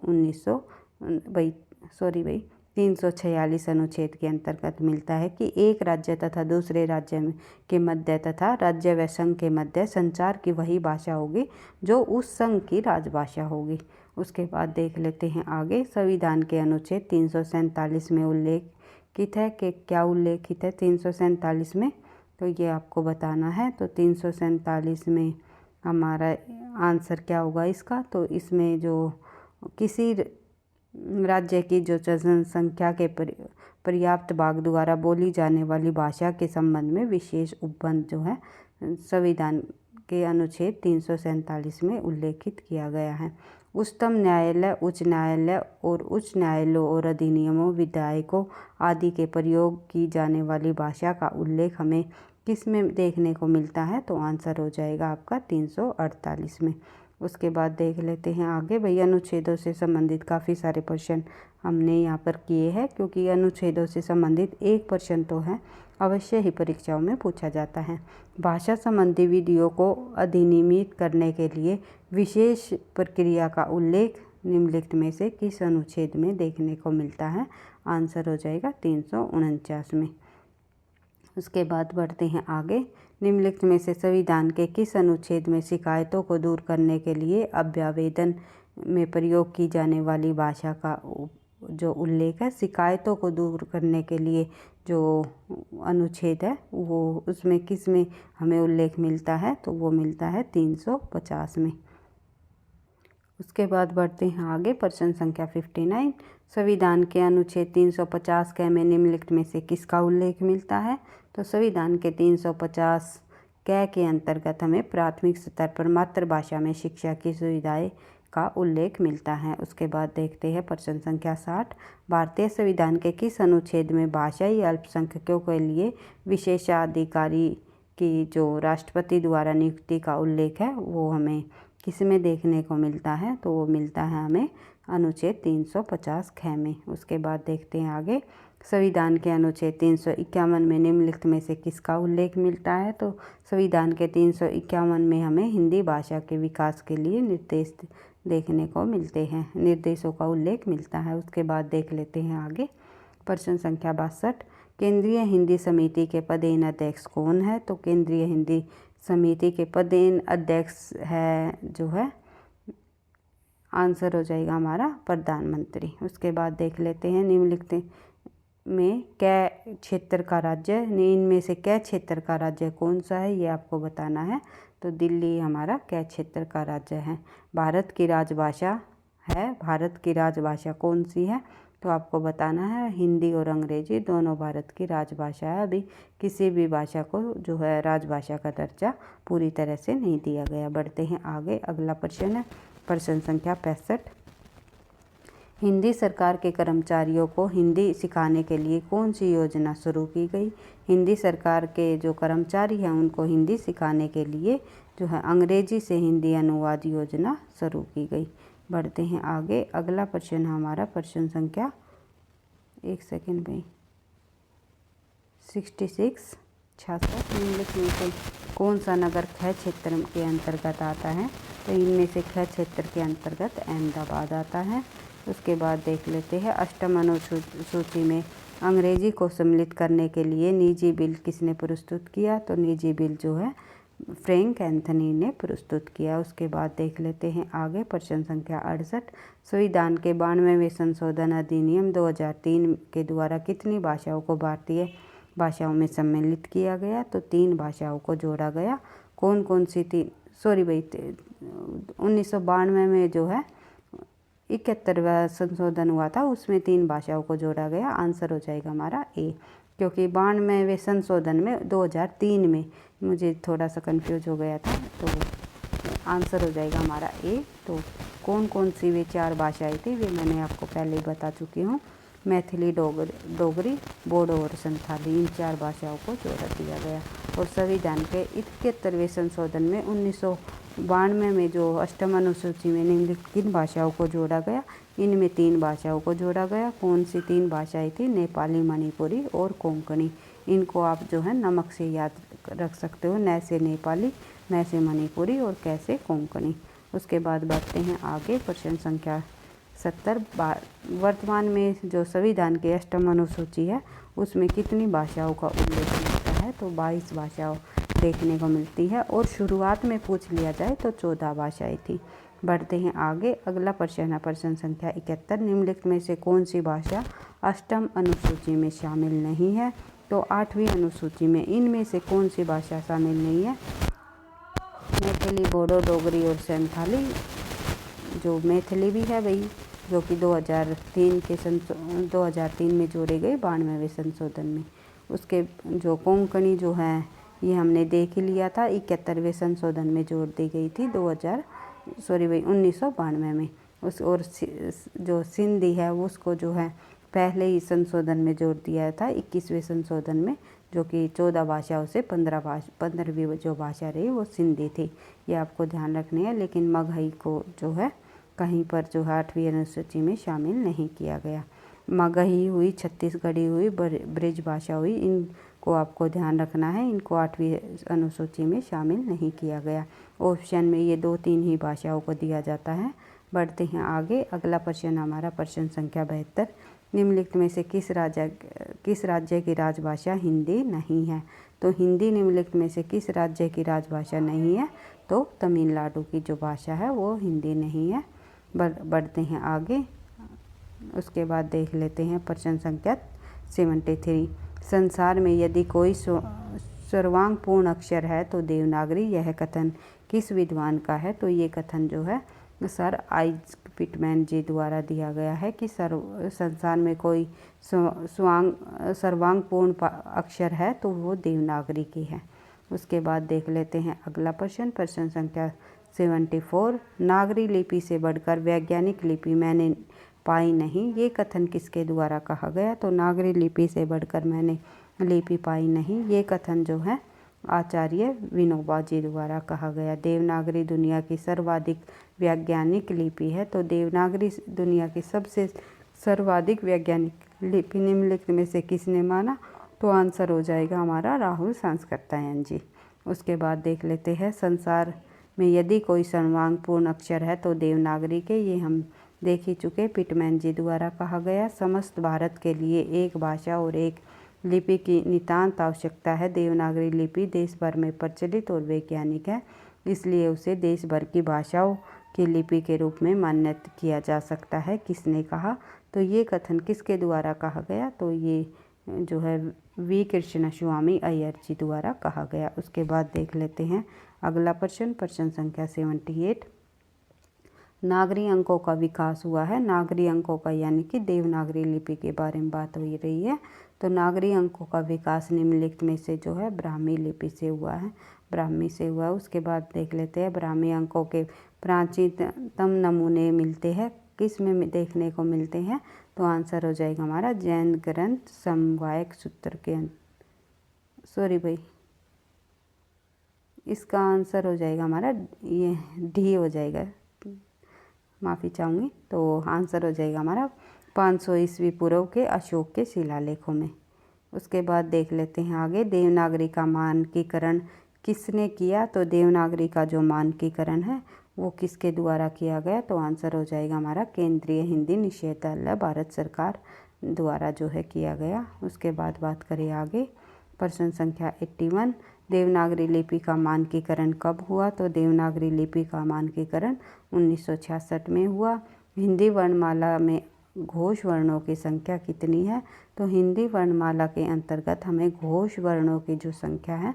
346 अनुच्छेद के अंतर्गत मिलता है कि एक राज्य तथा दूसरे राज्य के मध्य तथा राज्य व संघ के मध्य संचार की वही भाषा होगी जो उस संघ की राजभाषा होगी। उसके बाद देख लेते हैं आगे। संविधान के अनुच्छेद 347 में उल्लेखित है कि क्या उल्लेखित है 347 में, तो ये आपको बताना है। तो 347 में हमारा आंसर क्या होगा इसका, तो इसमें जो किसी राज्य की जो जनसंख्या के पर्याप्त भाग द्वारा बोली जाने वाली भाषा के संबंध में विशेष उपबंध जो है संविधान के अनुच्छेद 347 में उल्लेखित किया गया है। उच्चतम न्यायालय, उच्च न्यायालय और उच्च न्यायालयों और अधिनियमों, विधेयकों आदि के प्रयोग की जाने वाली भाषा का उल्लेख हमें किस में देखने को मिलता है, तो आंसर हो जाएगा आपका 348 में। उसके बाद देख लेते हैं आगे। भाई अनुच्छेदों से संबंधित काफ़ी सारे प्रश्न हमने यहाँ पर किए हैं, क्योंकि अनुच्छेदों से संबंधित एक प्रश्न तो है अवश्य ही परीक्षाओं में पूछा जाता है। भाषा संबंधी विधियों को अधिनियमित करने के लिए विशेष प्रक्रिया का उल्लेख निम्नलिखित में से किस अनुच्छेद में देखने को मिलता है, आंसर हो जाएगा 349 में। उसके बाद बढ़ते हैं आगे। निम्नलिखित में से संविधान के किस अनुच्छेद में शिकायतों को दूर करने के लिए अभ्यावेदन में प्रयोग की जाने वाली भाषा का जो उल्लेख है, शिकायतों को दूर करने के लिए जो अनुच्छेद है वो उसमें किस में हमें उल्लेख मिलता है, तो वो मिलता है 350 में। उसके बाद बढ़ते हैं आगे प्रश्न संख्या 59। संविधान के अनुच्छेद 350 क में निम्नलिखित में से किसका उल्लेख मिलता है, तो संविधान के 350 क के अंतर्गत हमें प्राथमिक स्तर पर मातृभाषा में शिक्षा की सुविधाएं का उल्लेख मिलता है। उसके बाद देखते हैं प्रश्न संख्या 60। भारतीय संविधान के किस अनुच्छेद में भाषाई अल्पसंख्यकों के लिए विशेषाधिकारी की जो राष्ट्रपति द्वारा नियुक्ति का उल्लेख है वो हमें किस में देखने को मिलता है, तो वो मिलता है हमें अनुच्छेद 350 ख में। उसके बाद देखते हैं आगे, संविधान के अनुच्छेद 351 में निम्नलिखित में से किसका उल्लेख मिलता है? तो संविधान के 351 में हमें हिंदी भाषा के विकास के लिए निर्देश देखने को मिलते हैं, निर्देशों का उल्लेख मिलता है। उसके बाद देख लेते हैं आगे, प्रश्न संख्या 62, केंद्रीय हिंदी समिति के पदेन अध्यक्ष कौन है? तो केंद्रीय हिंदी समिति के पदेन अध्यक्ष है जो है, आंसर हो जाएगा हमारा प्रधानमंत्री। उसके बाद देख लेते हैं, निम्नलिखित में कै क्षेत्र का राज्य, इनमें से कै क्षेत्र का राज्य कौन सा है, ये आपको बताना है। तो दिल्ली हमारा कै क्षेत्र का राज्य है। भारत की राजभाषा है, भारत की राजभाषा कौन सी है? तो आपको बताना है हिंदी और अंग्रेजी दोनों भारत की राजभाषा है। अभी किसी भी भाषा को जो है राजभाषा का दर्जा पूरी तरह से नहीं दिया गया। बढ़ते हैं आगे, अगला प्रश्न है प्रश्न संख्या 65, हिंदी सरकार के कर्मचारियों को हिंदी सिखाने के लिए कौन सी योजना शुरू की गई? हिंदी सरकार के जो कर्मचारी हैं उनको हिंदी सिखाने के लिए जो है अंग्रेजी से हिंदी अनुवाद योजना शुरू की गई। बढ़ते हैं आगे, अगला प्रश्न हमारा प्रश्न संख्या 66 निम्नलिखित में से कौन सा नगर ख क्षेत्र के अंतर्गत आता है? तो इनमें से ख क्षेत्र के अंतर्गत अहमदाबाद आता है। उसके बाद देख लेते हैं, अष्टम अनुसूची में अंग्रेजी को सम्मिलित करने के लिए निजी बिल किसने प्रस्तुत किया? तो निजी बिल जो है फ्रैंक एंथनी ने प्रस्तुत किया। उसके बाद देख लेते हैं आगे, प्रश्न संख्या 68, संविधान के 92वें संशोधन अधिनियम 2003 के द्वारा कितनी भाषाओं को भारतीय भाषाओं में सम्मिलित किया गया? तो 3 भाषाओं को जोड़ा गया। कौन कौन सी 1992 में जो है 71वां संशोधन हुआ था, उसमें 3 भाषाओं को जोड़ा गया। आंसर हो जाएगा हमारा ए, क्योंकि 92वें संशोधन में 2003 में मुझे थोड़ा सा कंफ्यूज हो गया था, तो आंसर हो जाएगा हमारा ए। तो कौन कौन सी वे 4 भाषाएं थी वे मैंने आपको पहले ही बता चुकी हूँ, मैथिली, डोगरी, बोडो और संथाली, इन 4 भाषाओं को जोड़ दिया गया। और संविधान के 71वें संशोधन में 1992 में जो अष्टम अनुसूची में निम्नलिखित किन भाषाओं को जोड़ा गया? इनमें 3 भाषाओं को जोड़ा गया। कौन सी 3 भाषाएं थी? नेपाली, मणिपुरी और कोंकणी। इनको आप जो है नमक से याद रख सकते हो, न से नेपाली, न से मणिपुरी और कैसे कोंकणी। उसके बाद बढ़ते हैं आगे, प्रश्न संख्या 70, वर्तमान में जो संविधान की अष्टम अनुसूची है उसमें कितनी भाषाओं का उल्लेख मिलता है? तो 22 भाषाओं देखने को मिलती है, और शुरुआत में पूछ लिया जाए तो 14 भाषाएं थी। बढ़ते हैं आगे, अगला प्रश्न है प्रश्न संख्या 71, निम्नलिखित में से कौन सी भाषा अष्टम अनुसूची में शामिल नहीं है? तो 8वीं अनुसूची में इनमें से कौन सी भाषा शामिल नहीं है? मैथिली, बोडो, डोगरी और संथाली। जो मैथिली भी है वही, जो कि 2003 में जोड़े गए 92वें संशोधन में। उसके जो कोंकणी जो है ये हमने देख ही लिया था, 71वें संशोधन में जोड़ दी गई थी 1992 में। उस और जो सिंधी है उसको जो है पहले ही संशोधन में जोड़ दिया था 21वें संशोधन में, जो कि 14 भाषाओं से 15वीं जो भाषा रही वो सिंधी थी। ये आपको ध्यान रखनी है। लेकिन मगही को जो है कहीं पर जो है 8वीं अनुसूची में शामिल नहीं किया गया। मगही हुई, छत्तीसगढ़ी हुई, ब्रिज भाषा हुई, इनको आपको ध्यान रखना है, इनको 8वीं अनुसूची में शामिल नहीं किया गया। ऑप्शन में ये 2-3 ही भाषाओं को दिया जाता है। बढ़ते हैं आगे, अगला प्रश्न हमारा प्रश्न संख्या 72, निम्नलिखित में से किस राज्य की राजभाषा हिंदी नहीं है? तो हिंदी निम्नलिखित में से किस राज्य की राजभाषा नहीं है? तो तमिलनाडु की जो भाषा है वो हिंदी नहीं है। बढ़ते हैं आगे, उसके बाद देख लेते हैं प्रश्न संख्या 73, संसार में यदि कोई सर्वांग पूर्ण अक्षर है तो देवनागरी। यह कथन किस विद्वान का है? तो ये कथन जो है सर आइजैक पिटमैन जी द्वारा दिया गया है कि संसार में कोई सर्वांग पूर्ण अक्षर है तो वो देवनागरी की है। उसके बाद देख लेते हैं अगला प्रश्न, प्रश्न संख्या 74, नागरी लिपि से बढ़कर वैज्ञानिक लिपि मैंने पाई नहीं। ये कथन किसके द्वारा कहा गया? तो नागरी लिपि से बढ़कर मैंने लिपि पाई नहीं, ये कथन जो है आचार्य विनोबा जी द्वारा कहा गया। देवनागरी दुनिया की सर्वाधिक वैज्ञानिक लिपि है, तो देवनागरी दुनिया की सबसे सर्वाधिक वैज्ञानिक लिपि निम्नलिखित में से किसने माना, तो आंसर हो जाएगा हमारा राहुल सांस्कृत्यायन जी। उसके बाद देख लेते हैं संसार में यदि कोई सर्वांगपूर्ण अक्षर है तो देवनागरी के, ये हम देख ही चुके, पिटमैन जी द्वारा कहा गया। समस्त भारत के लिए एक भाषा और एक लिपि की नितांत आवश्यकता है। देवनागरी लिपि देश भर में प्रचलित और वैज्ञानिक है, इसलिए उसे देश भर की भाषाओं की लिपि के रूप में मान्य किया जा सकता है। किसने कहा, तो ये कथन किसके द्वारा कहा गया, तो ये जो है वी कृष्ण स्वामी अय्यर जी द्वारा कहा गया। उसके बाद देख लेते हैं अगला प्रश्न, प्रश्न संख्या 78। नागरी अंकों का विकास हुआ है। नागरी अंकों का यानी कि देवनागरी लिपि के बारे में बात हो रही है। तो नागरी अंकों का विकास निम्नलिखित में से जो है ब्राह्मी लिपि से हुआ है, ब्राह्मी से हुआ है। उसके बाद देख लेते हैं ब्राह्मी अंकों के प्राचीनतम नमूने मिलते हैं, किस में देखने को मिलते हैं, तो आंसर हो जाएगा हमारा जैन ग्रंथ समवायक सूत्र के सॉरी भाई, इसका आंसर हो जाएगा हमारा ये डी हो जाएगा, माफ़ी चाहूँगी। तो आंसर हो जाएगा हमारा 500 ईस्वी पूर्व के अशोक के शिलालेखों में। उसके बाद देख लेते हैं आगे, देवनागरी का मानकीकरण किसने किया, तो देवनागरी का जो मानकीकरण है वो किसके द्वारा किया गया, तो आंसर हो जाएगा हमारा केंद्रीय हिंदी निदेशालय भारत सरकार द्वारा जो है किया गया। उसके बाद बात करें आगे, प्रश्न संख्या 81। देवनागरी लिपि का मानकीकरण कब हुआ, तो देवनागरी लिपि का मानकीकरण 1966 में हुआ। हिंदी वर्णमाला में घोष वर्णों की संख्या कितनी है, तो हिंदी वर्णमाला के अंतर्गत हमें घोष वर्णों की जो संख्या है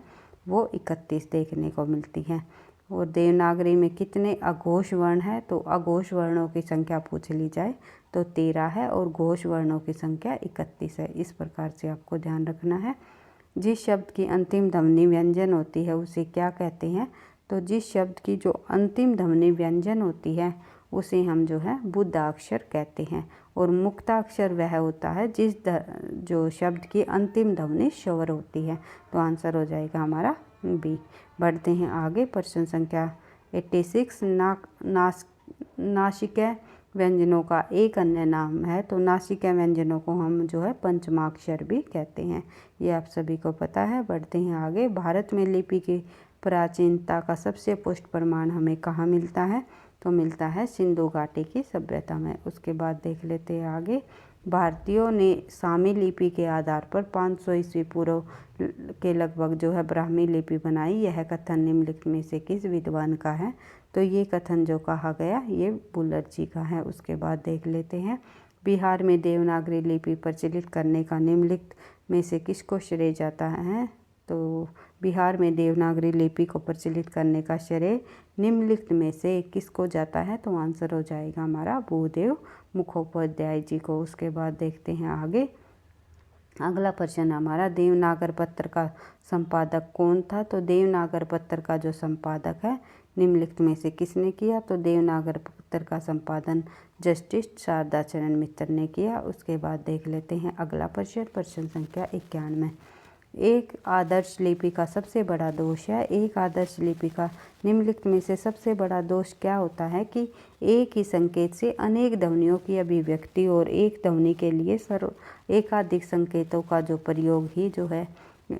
वो 31 देखने को मिलती है। और देवनागरी में कितने अघोष वर्ण है, तो अघोष वर्णों की संख्या पूछ ली जाए तो 13 है और घोष वर्णों की संख्या 31 है। इस प्रकार से आपको ध्यान रखना है। जिस शब्द की अंतिम ध्वनि व्यंजन होती है उसे क्या कहते हैं, तो जिस शब्द की जो अंतिम ध्वनि व्यंजन होती है उसे हम जो है बुद्धाक्षर कहते हैं। और मुक्ताक्षर वह होता है जो शब्द की अंतिम ध्वनि स्वर होती है। तो आंसर हो जाएगा हमारा बी। बढ़ते हैं आगे, प्रश्न संख्या 86। नासिका व्यंजनों का एक अन्य नाम है, तो नासिका व्यंजनों को हम जो है पंचमाक्षर भी कहते हैं, ये आप सभी को पता है। बढ़ते हैं आगे, भारत में लिपि की प्राचीनता का सबसे पुष्ट प्रमाण हमें कहाँ मिलता है, तो मिलता है सिंधु घाटी की सभ्यता में। उसके बाद देख लेते हैं आगे, भारतीयों ने सामी लिपि के आधार पर 500 ईस्वी पूर्व के लगभग जो है ब्राह्मी लिपि बनाई। यह कथन निम्नलिखित में से किस विद्वान का है, तो ये कथन जो कहा गया ये बुलर जी का है। उसके बाद देख लेते हैं, बिहार में देवनागरी लिपि प्रचलित करने का निम्नलिखित में से किसको श्रेय जाता है, तो बिहार में देवनागरी लिपि को प्रचलित करने का श्रेय निम्नलिखित में से किसको जाता है, तो आंसर हो जाएगा हमारा भूदेव मुखोपाध्याय जी को। उसके बाद देखते हैं आगे, अगला प्रश्न हमारा, देवनागर पत्र का संपादक कौन था, तो देवनागर पत्र का जो संपादक है निम्नलिखित में से किसने किया, तो देवनागर पत्र का संपादन जस्टिस शारदा चरण मित्र ने किया। उसके बाद देख लेते हैं अगला प्रश्न, प्रश्न संख्या 91। एक आदर्श लिपि का सबसे बड़ा दोष है। एक आदर्श लिपि का निम्नलिखित में से सबसे बड़ा दोष क्या होता है कि एक ही संकेत से अनेक ध्वनियों की अभिव्यक्ति और एक ध्वनि के लिए एकाधिक संकेतों का जो प्रयोग ही जो है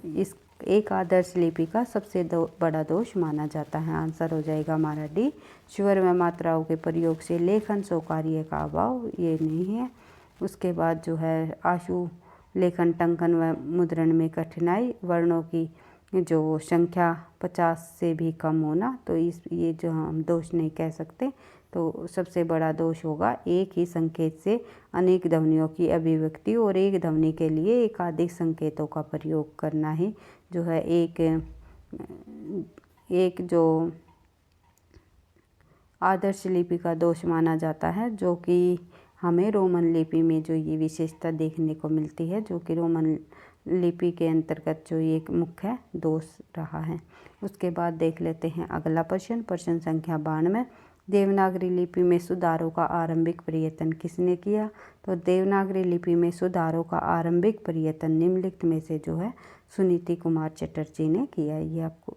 इस एक आदर्श लिपि का सबसे बड़ा दोष माना जाता है। आंसर हो जाएगा हमारा डी, स्वर व मात्राओं के प्रयोग से लेखन स्वकार्य का अभाव, ये नहीं है। उसके बाद जो है आशु लेखन टंकन व मुद्रण में कठिनाई, वर्णों की जो संख्या 50 से भी कम होना, तो ये जो हम दोष नहीं कह सकते। तो सबसे बड़ा दोष होगा एक ही संकेत से अनेक ध्वनियों की अभिव्यक्ति और एक ध्वनि के लिए एकाधिक संकेतों का प्रयोग करना ही जो है एक जो आदर्श लिपि का दोष माना जाता है, जो कि हमें रोमन लिपि में जो ये विशेषता देखने को मिलती है, जो कि रोमन लिपि के अंतर्गत जो ये एक मुख्य दोष रहा है। उसके बाद देख लेते हैं अगला प्रश्न, प्रश्न संख्या 92। देवनागरी लिपि में सुधारों का आरंभिक प्रयत्न किसने किया? तो देवनागरी लिपि में सुधारों का आरंभिक प्रयत्न निम्नलिखित में से जो है सुनीति कुमार चटर्जी ने किया। ये आपको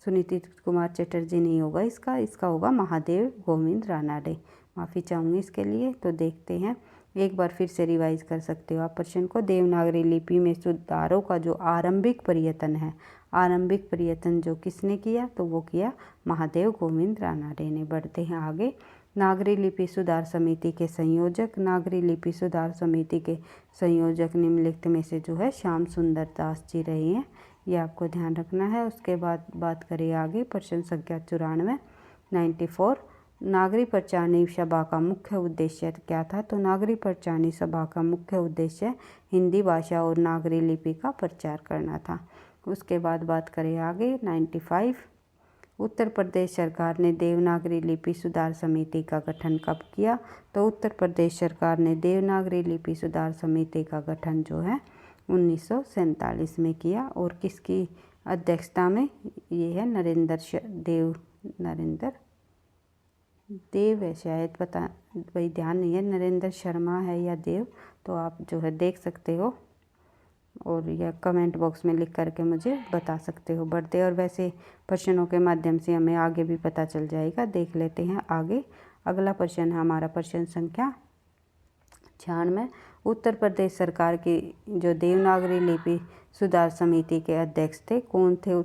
सुनीति कुमार चटर्जी नहीं होगा, इसका होगा महादेव गोविंद रानाडे। माफ़ी चाहूँगी इसके लिए। तो देखते हैं, एक बार फिर से रिवाइज कर सकते हो आप प्रश्न को। देवनागरी लिपि में सुधारों का जो आरंभिक प्रयत्न है, आरंभिक प्रयत्न जो किसने किया? तो वो किया महादेव गोविंद रानाडे ने। बढ़ते हैं आगे। नागरी लिपि सुधार समिति के संयोजक, नागरी लिपि सुधार समिति के संयोजक निम्नलिखित में से जो है श्याम सुंदर दास जी रहे हैं। ये आपको ध्यान रखना है। उसके बाद बात करें आगे, प्रश्न संख्या 94 94। नागरी प्रचारणी सभा का मुख्य उद्देश्य क्या था? तो नागरी प्रचारणी सभा का मुख्य उद्देश्य हिंदी भाषा और नागरी लिपि का प्रचार करना था। उसके बाद बात करें आगे 95। उत्तर प्रदेश सरकार ने देवनागरी लिपि सुधार समिति का गठन कब किया? तो उत्तर प्रदेश सरकार ने देवनागरी लिपि सुधार समिति का गठन जो है 1947 में किया। और किसकी अध्यक्षता में? ये है नरेंद्र देव है शायद, पता भाई ध्यान नहीं है, नरेंद्र शर्मा है या देव, तो आप जो है देख सकते हो और या कमेंट बॉक्स में लिख करके मुझे बता सकते हो। बढ़ते और वैसे प्रश्नों के माध्यम से हमें आगे भी पता चल जाएगा। देख लेते हैं आगे। अगला प्रश्न है हमारा प्रश्न संख्या 96। उत्तर प्रदेश सरकार की जो देवनागरी लिपि सुधार समिति के अध्यक्ष थे, कौन थे?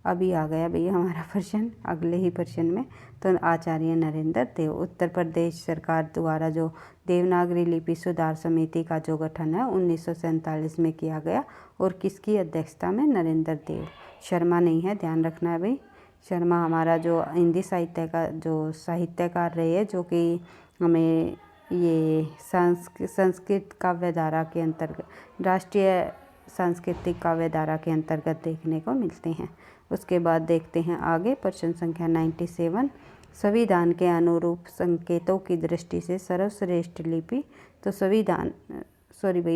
अभी आ गया भैया हमारा प्रश्न अगले ही प्रश्न में। तो आचार्य नरेंद्र देव। उत्तर प्रदेश सरकार द्वारा जो देवनागरी लिपि सुधार समिति का जो गठन है 1947 में किया गया। और किसकी अध्यक्षता में? नरेंद्र देव। शर्मा नहीं है, ध्यान रखना है भाई। शर्मा हमारा जो हिंदी साहित्य का जो साहित्यकार रहे हैं, जो कि हमें ये संस्कृत काव्यधारा के अंतर्गत, राष्ट्रीय सांस्कृतिक काव्यधारा के अंतर्गत देखने को मिलते हैं। उसके बाद देखते हैं आगे प्रश्न संख्या 97। संविधान के अनुरूप संकेतों की दृष्टि से सर्वश्रेष्ठ लिपि, तो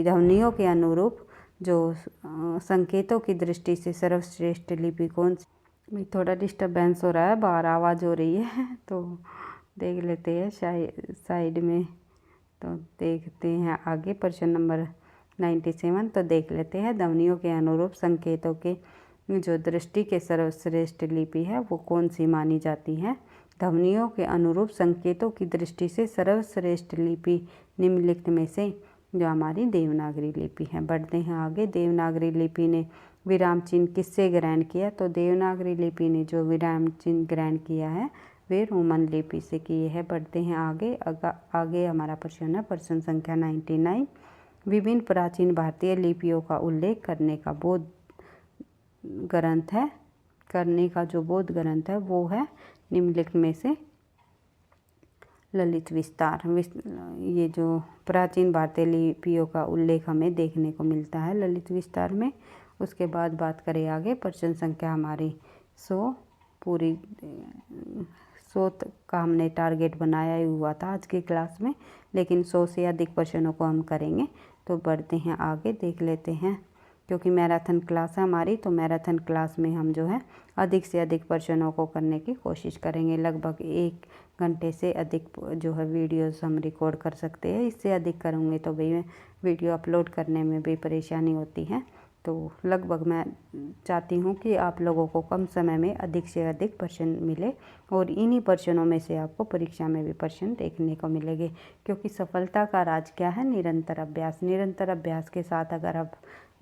ध्वनियों के अनुरूप जो संकेतों की दृष्टि से सर्वश्रेष्ठ लिपि कौन सी? भाई थोड़ा डिस्टर्बेंस हो रहा है, बाहर आवाज़ हो रही है तो देख लेते हैं साइड में। तो देखते हैं आगे प्रश्न नंबर 97। तो देख लेते हैं, ध्वनियों के अनुरूप संकेतों के जो दृष्टि के सर्वश्रेष्ठ लिपि है वो कौन सी मानी जाती है? ध्वनियों के अनुरूप संकेतों की दृष्टि से सर्वश्रेष्ठ लिपि निम्नलिखित में से जो हमारी देवनागरी लिपि है। बढ़ते हैं आगे। देवनागरी लिपि ने विराम चिन्ह किससे ग्रहण किया? तो देवनागरी लिपि ने जो विराम चिन्ह ग्रहण किया है वे रोमन लिपि से किए हैं। बढ़ते हैं आगे। आगे हमारा प्रश्न है प्रश्न संख्या 99। विभिन्न प्राचीन भारतीय लिपियों का उल्लेख करने का बौद्ध ग्रंथ है वो है निम्नलिखित में से ललित विस्तार। ये जो प्राचीन भारतीय लिपियों का उल्लेख हमें देखने को मिलता है ललित विस्तार में। उसके बाद बात करें आगे प्रश्न संख्या हमारी 100 का हमने टारगेट बनाया ही हुआ था आज की क्लास में, लेकिन 100 से अधिक प्रश्नों को हम करेंगे। तो बढ़ते हैं आगे, देख लेते हैं। क्योंकि मैराथन क्लास है हमारी, तो मैराथन क्लास में हम जो है अधिक से अधिक प्रश्नों को करने की कोशिश करेंगे। लगभग 1 घंटे से अधिक जो है वीडियोस हम रिकॉर्ड कर सकते हैं। इससे अधिक करूँगे तो भाई वीडियो अपलोड करने में भी परेशानी होती है। तो लगभग मैं चाहती हूँ कि आप लोगों को कम समय में अधिक से अधिक प्रश्न मिले और इन्हीं प्रश्नों में से आपको परीक्षा में भी प्रश्न देखने को मिलेंगे। क्योंकि सफलता का राज क्या है? निरंतर अभ्यास। निरंतर अभ्यास के साथ अगर आप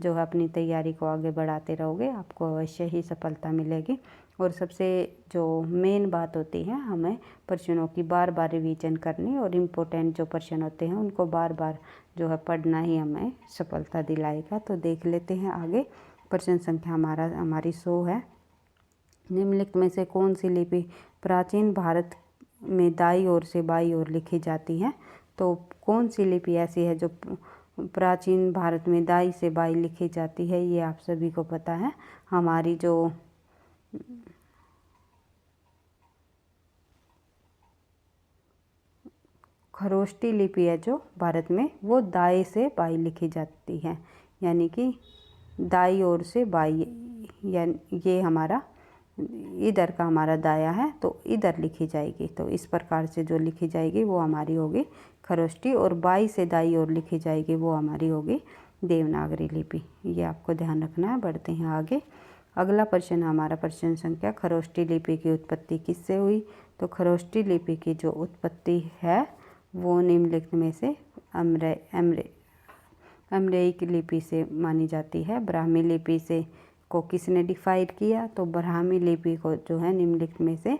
जो है अपनी तैयारी को आगे बढ़ाते रहोगे, आपको अवश्य ही सफलता मिलेगी। और सबसे जो मेन बात होती है, हमें प्रश्नों की बार बार रिवीजन करनी और इम्पोर्टेंट जो प्रश्न होते हैं उनको बार बार जो है पढ़ना ही हमें सफलता दिलाएगा। तो देख लेते हैं आगे। प्रश्न संख्या हमारी 100 है। निम्नलिखित में से कौन सी लिपि प्राचीन भारत में दाईं ओर से बाईं ओर लिखी जाती है? तो कौन सी लिपि ऐसी है जो प्राचीन भारत में दाईं से बाईं लिखी जाती है? ये आप सभी को पता है। हमारी जो खरोष्टी लिपि है जो भारत में, वो दाएं से बाईं लिखी जाती है, यानी कि दाईं ओर से बाईं। यानी ये हमारा इधर का हमारा दाया है तो इधर लिखी जाएगी। तो इस प्रकार से जो लिखी जाएगी वो हमारी होगी खरोष्टी, और बाई से दाई ओर लिखी जाएगी वो हमारी होगी देवनागरी लिपि। ये आपको ध्यान रखना है। बढ़ते हैं आगे। अगला प्रश्न हमारा प्रश्न संख्या खरोष्टी लिपि की उत्पत्ति किससे हुई। तो खरोष्टी लिपि की जो उत्पत्ति है वो निम्नलिखित में से अमरैयिक लिपि से मानी जाती है। ब्राह्मी लिपि से को किसने डिफाइड किया। तो ब्राह्मी लिपि को जो है निम्नलिखित में से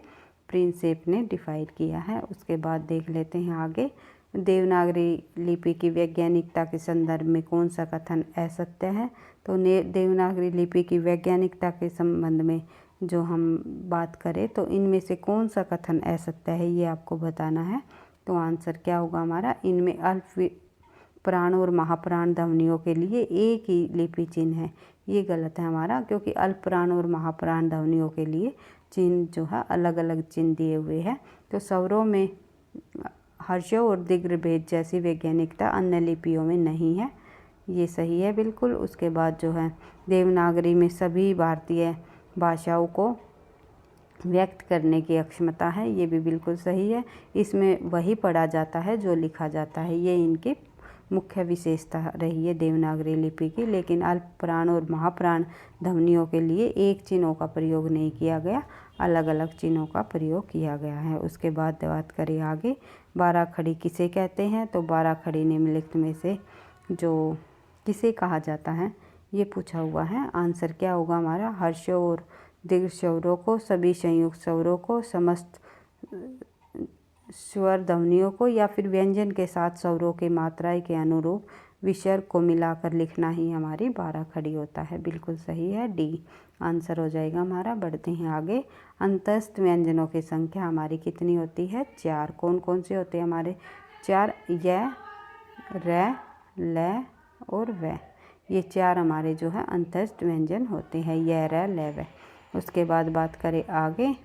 प्रिंसेप ने डिफाइड किया है। उसके बाद देख लेते हैं आगे। देवनागरी लिपि की वैज्ञानिकता के संदर्भ में कौन सा कथन असत्य है। तो देवनागरी लिपि की वैज्ञानिकता के संबंध में जो हम बात करें तो इनमें से कौन सा कथन असत्य है ये आपको बताना है। तो आंसर क्या होगा हमारा, इनमें अल्प प्राण और महाप्राण ध्वनियों के लिए एक ही लिपि चिन्ह है। ये गलत है हमारा, क्योंकि अल्प प्राण और महाप्राण ध्वनियों के लिए चिन्ह जो है अलग अलग चिन्ह दिए हुए हैं। तो स्वरों में हर्षों और दीर्घ भेद जैसी वैज्ञानिकता अन्य लिपियों में नहीं है। ये सही है बिल्कुल। उसके बाद जो है देवनागरी में सभी भारतीय भाषाओं को व्यक्त करने की अक्षमता है। ये भी बिल्कुल सही है। इसमें वही पढ़ा जाता है जो लिखा जाता है। ये इनकी मुख्य विशेषता रही है देवनागरी लिपि की। लेकिन अल्प प्राण और महाप्राण ध्वनियों के लिए एक चिन्हों का प्रयोग नहीं किया गया, अलग अलग चिन्हों का प्रयोग किया गया है। उसके बाद बात करें आगे। 12 खड़ी किसे कहते हैं। तो 12 खड़ी निम्नलिखित में से जो किसे कहा जाता है ये पूछा हुआ है। आंसर क्या होगा हमारा, हर्षों और दीर्घ स्वरों को, सभी संयुक्त स्वरों को, समस्त स्वर ध्वनियों को, या फिर व्यंजन के साथ स्वरों की मात्राएं के अनुरूप विसर्ग को मिलाकर लिखना ही हमारी 12 खड़ी होता है। बिल्कुल सही है, डी आंसर हो जाएगा हमारा। बढ़ते हैं आगे। अंतस्थ व्यंजनों की संख्या हमारी कितनी होती है, 4। कौन कौन से होते हैं हमारे 4, य, र, ल और व। ये 4 हमारे जो है अंतस्थ व्यंजन होते हैं, य, र, ल, व। उसके बाद बात करें आगे।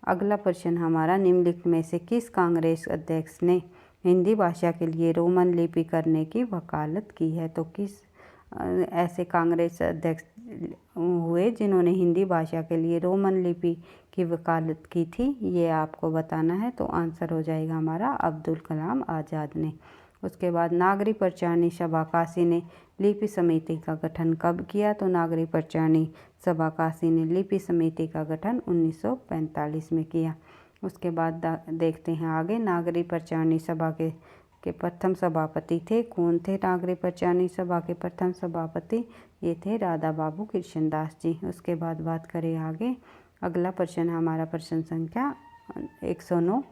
अगला प्रश्न हमारा, निम्नलिखित में से किस कांग्रेस अध्यक्ष ने हिंदी भाषा के लिए रोमन लिपि करने की वकालत की है। तो किस ऐसे कांग्रेस अध्यक्ष हुए जिन्होंने हिंदी भाषा के लिए रोमन लिपि की वकालत की थी, ये आपको बताना है। तो आंसर हो जाएगा हमारा अब्दुल कलाम आज़ाद ने। उसके बाद नागरी प्रचारणी सभा काशी ने लिपि समिति का गठन कब किया। तो नागरी प्रचारणी सभा काशी ने लिपि समिति का गठन 1945 में किया। उसके बाद देखते हैं आगे। नागरी प्रचारणी सभा के प्रथम सभापति थे, कौन थे नागरी प्रचारणी सभा के प्रथम सभापति, ये थे राधा बाबू कृष्णदास जी। उसके बाद बात करें आगे। अगला प्रश्न हमारा प्रश्न संख्या 109।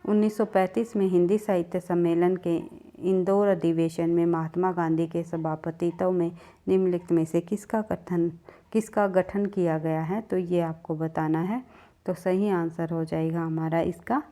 1935 में हिंदी साहित्य सम्मेलन के इंदौर अधिवेशन में महात्मा गांधी के सभापतित्व में निम्नलिखित में से किसका गठन किया गया है। तो ये आपको बताना है। तो सही आंसर हो जाएगा हमारा इसका,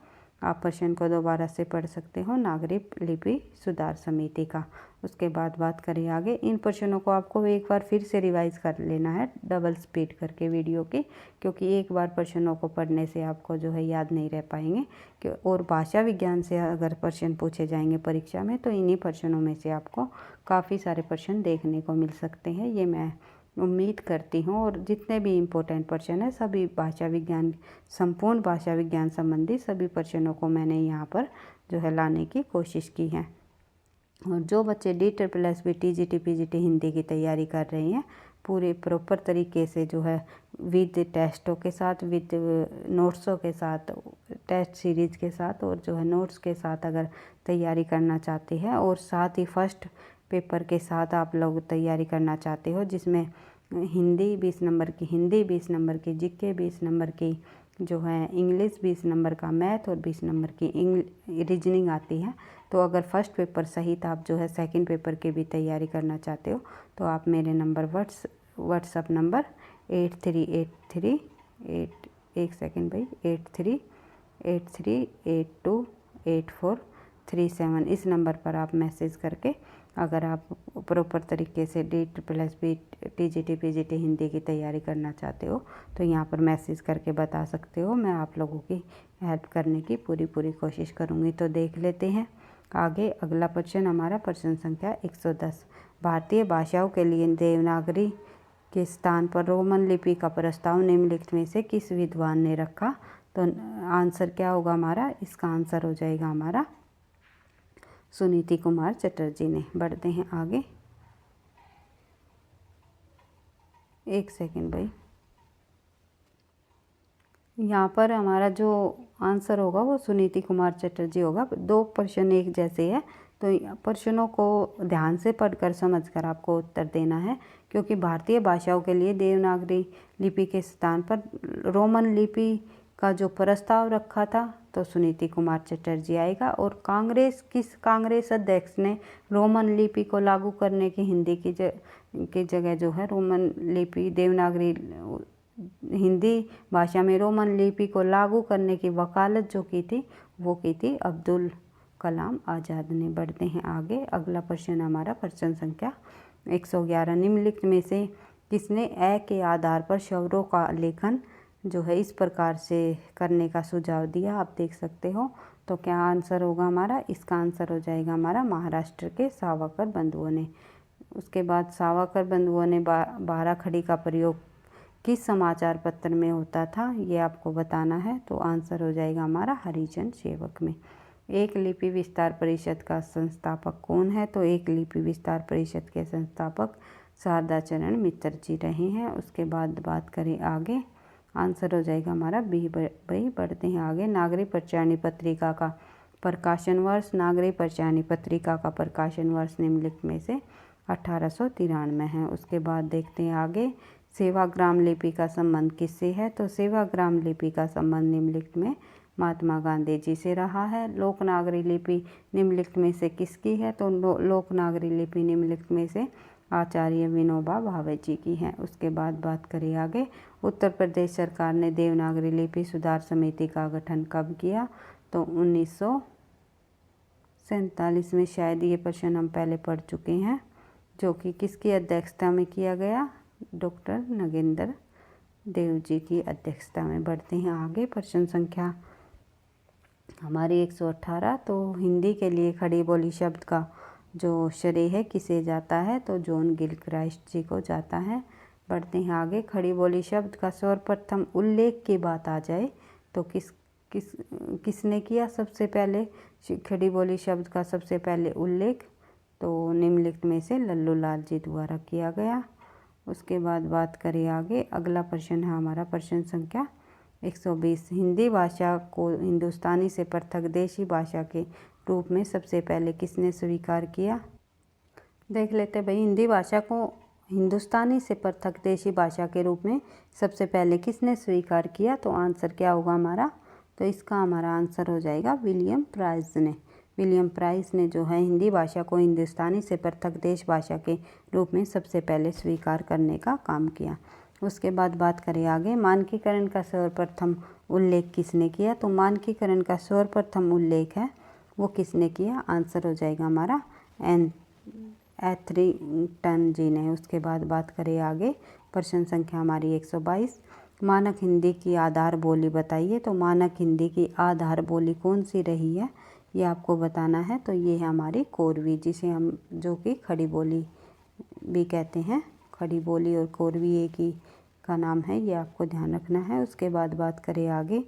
आप प्रश्न को दोबारा से पढ़ सकते हो, नागरिक लिपि सुधार समिति का। उसके बाद बात करें आगे। इन प्रश्नों को आपको एक बार फिर से रिवाइज कर लेना है डबल स्पीड करके वीडियो की, क्योंकि एक बार प्रश्नों को पढ़ने से आपको जो है याद नहीं रह पाएंगे कि। और भाषा विज्ञान से अगर प्रश्न पूछे जाएंगे परीक्षा में तो इन्हीं प्रश्नों में से आपको काफ़ी सारे प्रश्न देखने को मिल सकते हैं, ये मैं उम्मीद करती हूँ। और जितने भी इम्पोर्टेंट प्रश्न हैं सभी भाषा विज्ञान, संपूर्ण भाषा विज्ञान संबंधी सभी प्रश्नों को मैंने यहाँ पर जो है लाने की कोशिश की है। और जो बच्चे DSSB TGT PGT हिंदी की तैयारी कर रहे हैं, पूरे प्रॉपर तरीके से जो है विद टेस्टों के साथ, विद नोट्सों के साथ, टेस्ट सीरीज़ के साथ और जो है नोट्स के साथ अगर तैयारी करना चाहते हैं, और साथ ही फर्स्ट पेपर के साथ आप लोग तैयारी करना चाहते हो, जिसमें हिंदी 20 नंबर की, हिंदी 20 नंबर की, जीके 20 नंबर की, जो है इंग्लिश 20 नंबर का, मैथ और 20 नंबर की रीजनिंग आती है। तो अगर फर्स्ट पेपर सहित आप जो है सेकंड पेपर की भी तैयारी करना चाहते हो तो आप मेरे नंबर व्हाट्सअप नंबर 83838437 इस नंबर पर आप मैसेज करके अगर आप प्रॉपर तरीके से DSSB TGT PGT हिंदी की तैयारी करना चाहते हो तो यहाँ पर मैसेज करके बता सकते हो। मैं आप लोगों की हेल्प करने की पूरी कोशिश करूँगी। तो देख लेते हैं आगे। अगला प्रश्न हमारा प्रश्न संख्या 110। भारतीय भाषाओं के लिए देवनागरी के स्थान पर रोमन लिपि का प्रस्ताव निम्नलिखित में से किस विद्वान ने रखा? तो आंसर क्या होगा हमारा? इसका आंसर हो जाएगा हमारा सुनीति कुमार चटर्जी ने। बढ़ते हैं आगे। एक सेकंड भाई, यहाँ पर हमारा जो आंसर होगा वो सुनीति कुमार चटर्जी होगा। दो प्रश्न एक जैसे है, तो प्रश्नों को ध्यान से पढ़कर समझकर आपको उत्तर देना है, क्योंकि भारतीय भाषाओं के लिए देवनागरी लिपि के स्थान पर रोमन लिपि का जो प्रस्ताव रखा था तो सुनीति कुमार चटर्जी आएगा। और कांग्रेस अध्यक्ष ने रोमन लिपि को लागू करने की हिंदी की जगह जो है रोमन लिपि देवनागरी हिंदी भाषा में रोमन लिपि को लागू करने की वकालत जो की थी वो की थी अब्दुल कलाम आज़ाद ने। बढ़ते हैं आगे। अगला प्रश्न हमारा प्रश्न संख्या 111। निम्नलिखित में से किसने ए के आधार पर शब्दों का लेखन जो है इस प्रकार से करने का सुझाव दिया? आप देख सकते हो। तो क्या आंसर होगा हमारा? इसका आंसर हो जाएगा हमारा महाराष्ट्र के सावरकर बंधुओं ने। उसके बाद सावरकर बंधुओं ने 12 खड़ी का प्रयोग किस समाचार पत्र में होता था ये आपको बताना है। तो आंसर हो जाएगा हमारा हरिजन सेवक में। एक लिपि विस्तार परिषद का संस्थापक कौन है? तो एक लिपि विस्तार परिषद के संस्थापक शारदा चरण मित्र जी रहे हैं। उसके बाद बात करें आगे, आंसर हो जाएगा हमारा बी भाई। बढ़ते हैं आगे। नागरिक पत्रायणी पत्रिका का प्रकाशन वर्ष। नागरिक पत्रायणी पत्रिका का प्रकाशन वर्ष निम्नलिखित में से 1893 है। उसके बाद देखते हैं आगे। सेवाग्राम लिपि का संबंध किससे है? तो सेवाग्राम लिपि का संबंध निम्नलिखित में महात्मा गांधी जी से रहा है। लोकनागरी लिपि निम्नलिखित में से किसकी है? तो लोकनागरी लिपि निम्नलिखित में से आचार्य विनोबा भावे जी की है। उसके बाद बात करें आगे। उत्तर प्रदेश सरकार ने देवनागरी लिपि सुधार समिति का गठन कब किया? तो 1947 में। शायद ये प्रश्न हम पहले पढ़ चुके हैं, जो कि किसकी अध्यक्षता में किया गया? डॉक्टर नगेंद्र देव जी की अध्यक्षता में। बढ़ते हैं आगे। प्रश्न संख्या हमारी 118। तो हिंदी के लिए खड़ी बोली शब्द का जो श्रेय है किसे जाता है? तो जॉन गिलक्राइस्ट जी को जाता है। बढ़ते हैं आगे। खड़ी बोली शब्द का सर्वप्रथम उल्लेख की बात आ जाए तो किसने किया सबसे पहले खड़ी बोली शब्द का सबसे पहले उल्लेख? तो निम्नलिखित में से लल्लू लाल जी द्वारा किया गया। उसके बाद बात करें आगे। अगला प्रश्न है हमारा प्रश्न संख्या 120। हिंदी भाषा को हिंदुस्तानी से पृथक देशी भाषा के रूप में सबसे पहले किसने स्वीकार किया? देख लेते भाई, हिंदी भाषा को हिंदुस्तानी से पृथक देशी भाषा के रूप में सबसे पहले किसने स्वीकार किया? तो आंसर क्या होगा हमारा? तो इसका हमारा आंसर हो जाएगा विलियम प्राइस ने। विलियम प्राइस ने जो है हिंदी भाषा को हिंदुस्तानी से पृथक देश भाषा के रूप में सबसे पहले स्वीकार करने का काम किया। उसके बाद बात करें आगे। मानकीकरण का सर्वप्रथम उल्लेख किसने किया? तो मानकीकरण का सर्वप्रथम उल्लेख है वो किसने किया? आंसर हो जाएगा हमारा एथरिंगटन जी ने। उसके बाद बात करें आगे। प्रश्न संख्या हमारी 122। मानक हिंदी की आधार बोली बताइए। तो मानक हिंदी की आधार बोली कौन सी रही है ये आपको बताना है। तो ये है हमारी कोरवी, जिसे हम जो कि खड़ी बोली भी कहते हैं। खड़ी बोली और कोरवी एक ही का नाम है, ये आपको ध्यान रखना है। उसके बाद बात करें आगे।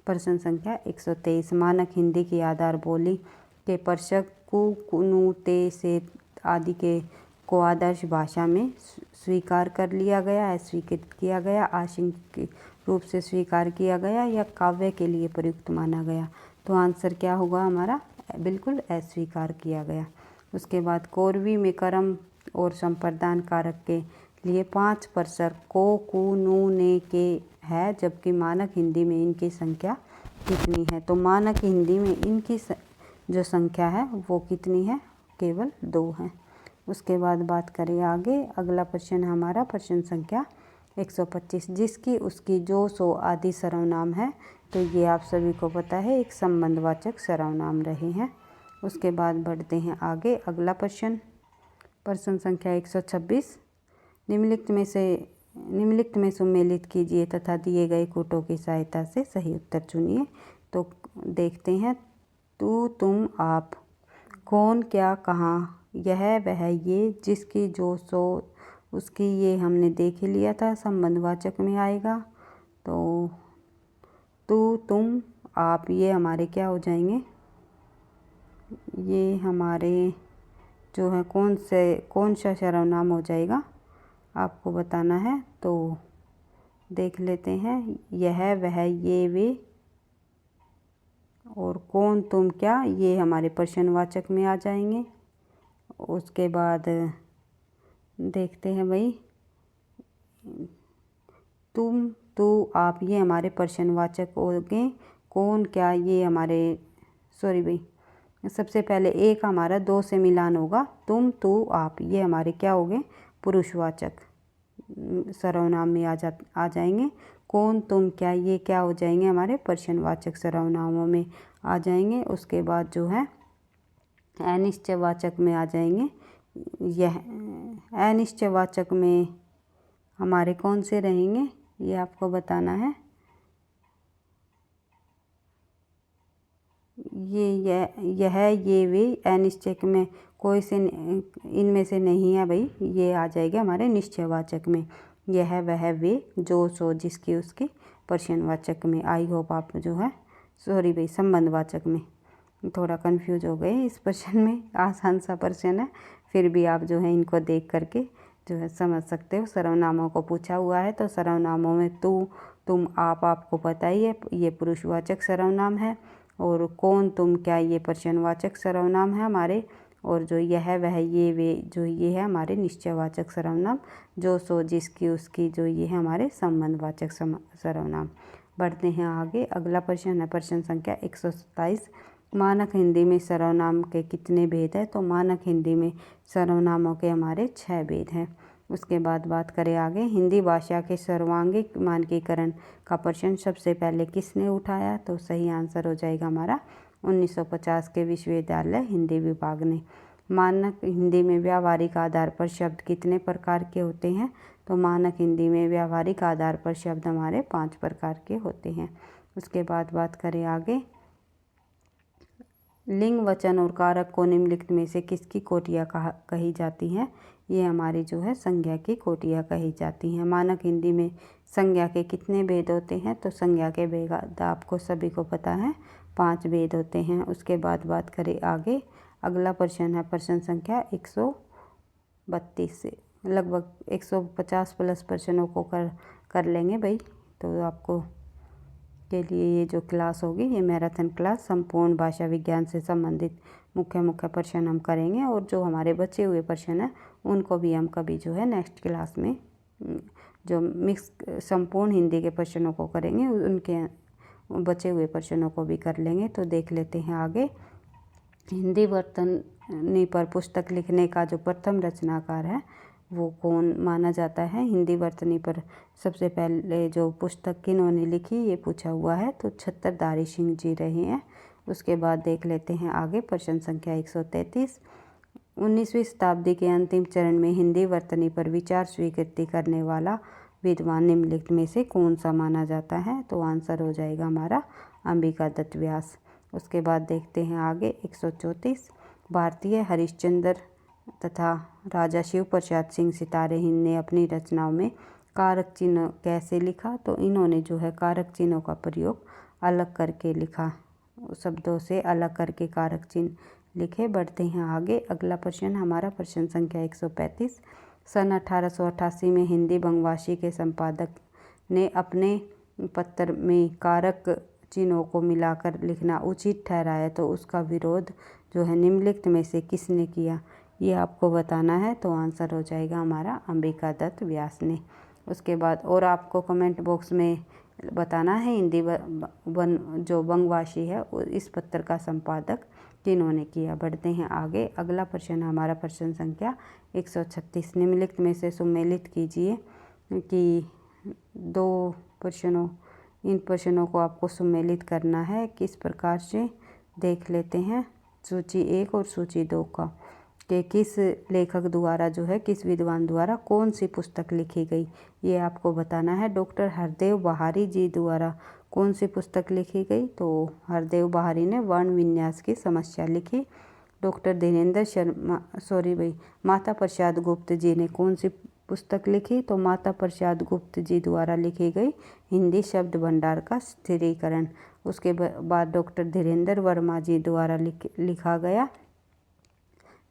प्रश्न संख्या 123। मानक हिंदी की आधार बोली के प्रशक कु, कुनु, ते, से आदि को आदर्श भाषा में स्वीकार कर लिया गया, स्वीकृत किया गया, आंशिक रूप से स्वीकार किया गया या काव्य के लिए प्रयुक्त माना गया? तो आंसर क्या होगा हमारा? बिल्कुल अस्वीकार किया गया। उसके बाद कोरवी में कर्म और संप्रदान कारक के लिए 5 प्रसर को, कु, नु, ने, के है, जबकि मानक हिंदी में इनकी संख्या कितनी है? तो मानक हिंदी में इनकी जो संख्या है वो कितनी है? केवल 2 है। उसके बाद बात करें आगे। अगला प्रश्न है हमारा प्रश्न संख्या 125। जिसकी, उसकी, जो, सो आदि सर्वनाम है। तो ये आप सभी को पता है एक संबंधवाचक सर्वनाम रहे हैं। उसके बाद बढ़ते हैं आगे। अगला प्रश्न संख्या 126। निम्नलिखित में सुमेलित कीजिए तथा दिए गए कूटों की सहायता से सही उत्तर चुनिए। तो देखते हैं। तू, तुम, आप, कौन, क्या, कहाँ, यह, वह, ये, जिसकी, जो, सो, उसकी ये हमने देख ही लिया था, संबंधवाचक में आएगा। तो तू, तुम, आप ये हमारे क्या हो जाएंगे, ये हमारे जो है कौन सा सर्वनाम हो जाएगा आपको बताना है। तो देख लेते हैं, यह, वह, ये, वे और कौन, तुम, क्या, ये हमारे प्रश्नवाचक में आ जाएंगे। उसके बाद देखते हैं भाई, तुम, तू, आप ये हमारे प्रश्नवाचक हो गए। कौन, क्या, ये हमारे, सॉरी भाई, सबसे पहले एक हमारा दो से मिलान होगा। तुम, तू, आप ये हमारे क्या हो गए, पुरुषवाचक सर्वनाम में आ जाएंगे। कौन, तुम, क्या, ये क्या हो जाएंगे, हमारे प्रश्नवाचक सर्वनामों में आ जाएंगे। उसके बाद जो है अनिश्चयवाचक में आ जाएंगे। यह अनिश्चयवाचक में हमारे कौन से रहेंगे, ये आपको बताना है। यह, ये, वे अनिश्चय में कोई से इनमें से नहीं है भाई, ये आ जाएगा हमारे निश्चयवाचक में। यह, वह, वे, जो, सो, जिसकी, उसकी प्रश्नवाचक में। आई होप आप जो है, सॉरी भाई, संबंधवाचक में। थोड़ा कंफ्यूज हो गए इस प्रश्न में, आसान सा प्रश्न है, फिर भी आप जो है इनको देख करके जो है समझ सकते हो। सर्वनामों को पूछा हुआ है, तो सर्वनामों में तू, तुम, आप, आपको पता ही है ये पुरुषवाचक सर्वनाम है। और कौन, तुम, क्या, ये प्रश्नवाचक सर्वनाम है हमारे। और जो यह, वह, ये, वे, जो ये है हमारे निश्चयवाचक सर्वनाम। जो, सो, जिसकी, उसकी, जो ये है हमारे संबंधवाचक सर्वनाम। बढ़ते हैं आगे। अगला प्रश्न है प्रश्न संख्या 127। मानक हिंदी में सर्वनाम के कितने भेद हैं। तो मानक हिंदी में सर्वनामों के हमारे 6 भेद हैं। उसके बाद बात करें आगे, हिंदी भाषा के सर्वांगीण मानकीकरण का प्रश्न सबसे पहले किसने उठाया। तो सही आंसर हो जाएगा हमारा 1950 के विश्वविद्यालय हिंदी विभाग ने। मानक हिंदी में व्यावहारिक आधार पर शब्द कितने प्रकार के होते हैं। तो मानक हिंदी में व्यावहारिक आधार पर शब्द हमारे 5 प्रकार के होते हैं। उसके बाद बात करें आगे, लिंग, वचन और कारक को निम्नलिखित में से किसकी कोटियाँ कही जाती हैं। ये हमारी जो है संज्ञा की कोटियाँ कही जाती हैं। मानक हिंदी में संज्ञा के कितने भेद होते हैं। तो संज्ञा के भेद आपको सभी को पता है, 5 भेद होते हैं। उसके बाद बात करें आगे, अगला प्रश्न है प्रश्न संख्या 132 से लगभग 150 प्लस प्रश्नों को कर लेंगे भाई। तो आपको के लिए ये जो क्लास होगी, ये मैराथन क्लास संपूर्ण भाषा विज्ञान से संबंधित मुख्य प्रश्न हम करेंगे। और जो हमारे बचे हुए प्रश्न हैं उनको भी हम कभी जो है नेक्स्ट क्लास में जो मिक्स संपूर्ण हिंदी के प्रश्नों को करेंगे, उनके बचे हुए प्रश्नों को भी कर लेंगे। तो देख लेते हैं आगे, हिंदी वर्तनी पर पुस्तक लिखने का जो प्रथम रचनाकार है वो कौन माना जाता है। हिंदी वर्तनी पर सबसे पहले जो पुस्तक किन्होंने लिखी, ये पूछा हुआ है। तो छत्रधारी सिंह जी रहे हैं। उसके बाद देख लेते हैं आगे प्रश्न संख्या 133। 19वीं शताब्दी के अंतिम चरण में हिंदी वर्तनी पर विचार स्वीकृति करने वाला विद्वान निम्नलिखित में से कौन सा माना जाता है। तो आंसर हो जाएगा हमारा अंबिका दत्त व्यास। उसके बाद देखते हैं आगे 134। भारतीय हरिश्चंद्र तथा राजा शिव प्रसाद सिंह सितारे हिंद ने अपनी रचनाओं में कारक चिन्ह कैसे लिखा। तो इन्होंने जो है कारक चिन्हों का प्रयोग अलग करके लिखा, शब्दों से अलग करके कारक चिन्ह लिखे। बढ़ते हैं आगे, अगला प्रश्न हमारा प्रश्न संख्या 135। सन 1888 में हिंदी बंगवासी के संपादक ने अपने पत्र में कारक चिन्हों को मिलाकर लिखना उचित ठहराया। तो उसका विरोध जो है निम्नलिखित में से किसने किया, ये आपको बताना है। तो आंसर हो जाएगा हमारा अंबिका दत्त व्यास ने। उसके बाद और आपको कमेंट बॉक्स में बताना है हिंदी जो बंगवासी है इस पत्र का संपादक किन्होंने किया। बढ़ते हैं आगे, अगला प्रश्न हमारा प्रश्न संख्या 136। निम्नलिखित में से सुमेलित कीजिए कि इन प्रश्नों को आपको सुमेलित करना है। किस प्रकार से देख लेते हैं, सूची 1 और सूची 2 का, कि किस लेखक द्वारा जो है, किस विद्वान द्वारा कौन सी पुस्तक लिखी गई, ये आपको बताना है। डॉक्टर हरदेव बहारी जी द्वारा कौन सी पुस्तक लिखी गई। तो हरदेव बहारी ने वर्ण विन्यास की समस्या लिखी। डॉक्टर धीरेन्द्र शर्मा माता प्रसाद गुप्त जी ने कौन सी पुस्तक लिखी? तो माता प्रसाद गुप्त जी द्वारा लिखी गई हिंदी शब्द भंडार का स्थिरीकरण। उसके बाद डॉक्टर धीरेन्द्र वर्मा जी द्वारा लिखा गया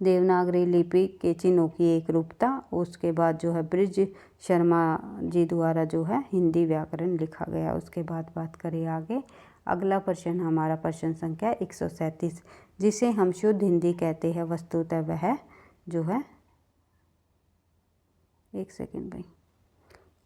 देवनागरी लिपि के चिन्हों की एक रूपता। उसके बाद जो है ब्रिज शर्मा जी द्वारा जो है हिंदी व्याकरण लिखा गया। उसके बाद बात करें आगे, अगला प्रश्न हमारा प्रश्न संख्या 137, जिसे हम शुद्ध हिंदी कहते हैं वस्तुतः वह जो है, एक सेकंड भाई,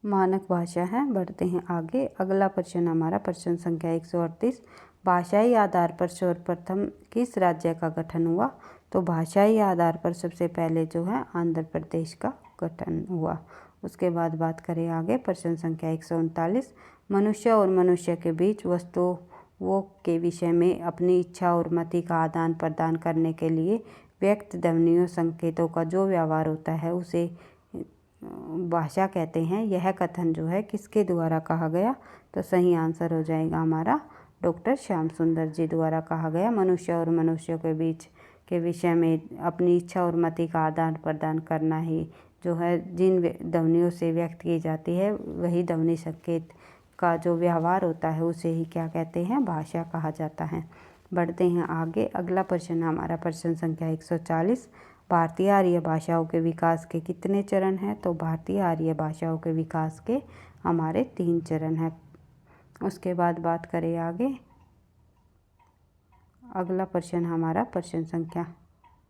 मानक भाषा है। बढ़ते हैं आगे, अगला प्रश्न हमारा प्रश्न संख्या 138, भाषाई आधार पर सर्वप्रथम किस राज्य का गठन हुआ? तो भाषाई आधार पर सबसे पहले जो है आंध्र प्रदेश का गठन हुआ। उसके बाद बात करें आगे, प्रश्न संख्या 139, मनुष्य और मनुष्य के बीच वस्तुओं के विषय में अपनी इच्छा और मति का आदान प्रदान करने के लिए व्यक्त ध्वनियों संकेतों का जो व्यवहार होता है उसे भाषा कहते हैं। यह कथन जो है किसके द्वारा कहा गया? तो सही आंसर हो जाएगा हमारा डॉक्टर श्याम सुंदर जी द्वारा कहा गया। मनुष्य और मनुष्य के बीच के विषय में अपनी इच्छा और मति का आदान प्रदान करना ही जो है जिन ध्वनियों से व्यक्त की जाती है वही ध्वनि संकेत का जो व्यवहार होता है उसे ही क्या कहते हैं? भाषा कहा जाता है। बढ़ते हैं आगे, अगला प्रश्न हमारा प्रश्न संख्या 140, भारतीय आर्य भाषाओं के विकास के कितने चरण हैं? तो भारतीय आर्य भाषाओं के विकास के हमारे 3 चरण हैं। उसके बाद बात करें आगे, अगला प्रश्न हमारा प्रश्न संख्या,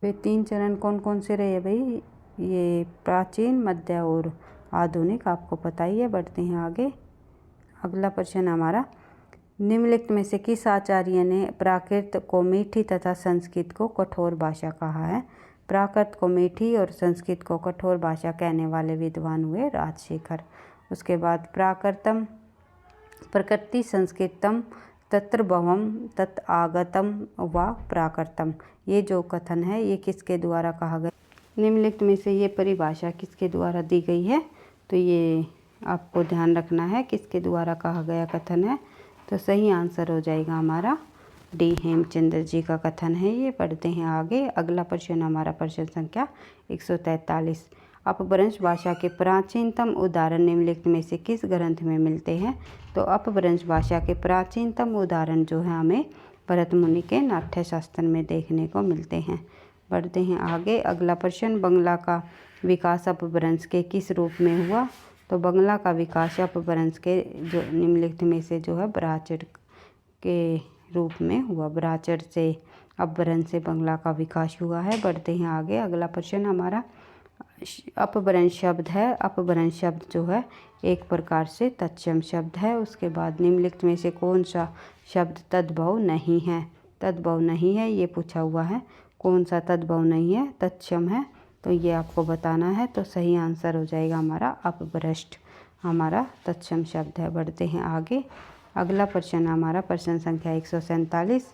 वे 3 चरण कौन कौन से रहे भाई? ये प्राचीन, मध्य और आधुनिक, आपको पता ही है। बढ़ते हैं आगे, अगला प्रश्न हमारा, निम्नलिखित में से किस आचार्य ने प्राकृत को मीठी तथा संस्कृत को कठोर भाषा कहा है? प्राकृत को मीठी और संस्कृत को कठोर भाषा कहने वाले विद्वान हुए राजशेखर। उसके बाद प्राकृतम प्रकृति संस्कृतम तत्र भवम तत् आगतम व प्राकृतम, ये जो कथन है ये किसके द्वारा कहा गया? निम्नलिखित में से ये परिभाषा किसके द्वारा दी गई है? तो ये आपको ध्यान रखना है किसके द्वारा कहा गया कथन है। तो सही आंसर हो जाएगा हमारा डी हेमचंद्र जी का कथन है ये। पढ़ते हैं आगे, अगला प्रश्न हमारा प्रश्न संख्या 143, अपभ्रंश भाषा के प्राचीनतम उदाहरण निम्नलिखित में से किस ग्रंथ में मिलते हैं? तो अपभ्रंश भाषा के प्राचीनतम उदाहरण जो है हमें भरत मुनि के नाट्य शास्त्र में देखने को मिलते हैं। बढ़ते हैं आगे, अगला प्रश्न, बंगला का विकास अपभ्रंश के किस रूप में हुआ? तो बंगला का विकास अपभ्रंश के जो निम्नलिखित में से जो है ब्राचड़ के रूप में हुआ। ब्राचड़ से अपभ्रंश से बंगला का विकास हुआ है। बढ़ते हैं आगे, अगला प्रश्न हमारा अपभ्रंश शब्द है। अपभ्रंश शब्द जो है एक प्रकार से तत्सम शब्द है। उसके बाद निम्नलिखित में से कौन सा शब्द तद्भव नहीं है? तद्भव नहीं है ये पूछा हुआ है, कौन सा तद्भव नहीं है? तत्सम है, तो ये आपको बताना है। तो सही आंसर हो जाएगा हमारा अपभ्रष्ट, हमारा तत्सम शब्द है। बढ़ते हैं आगे, अगला प्रश्न हमारा प्रश्न संख्या 147,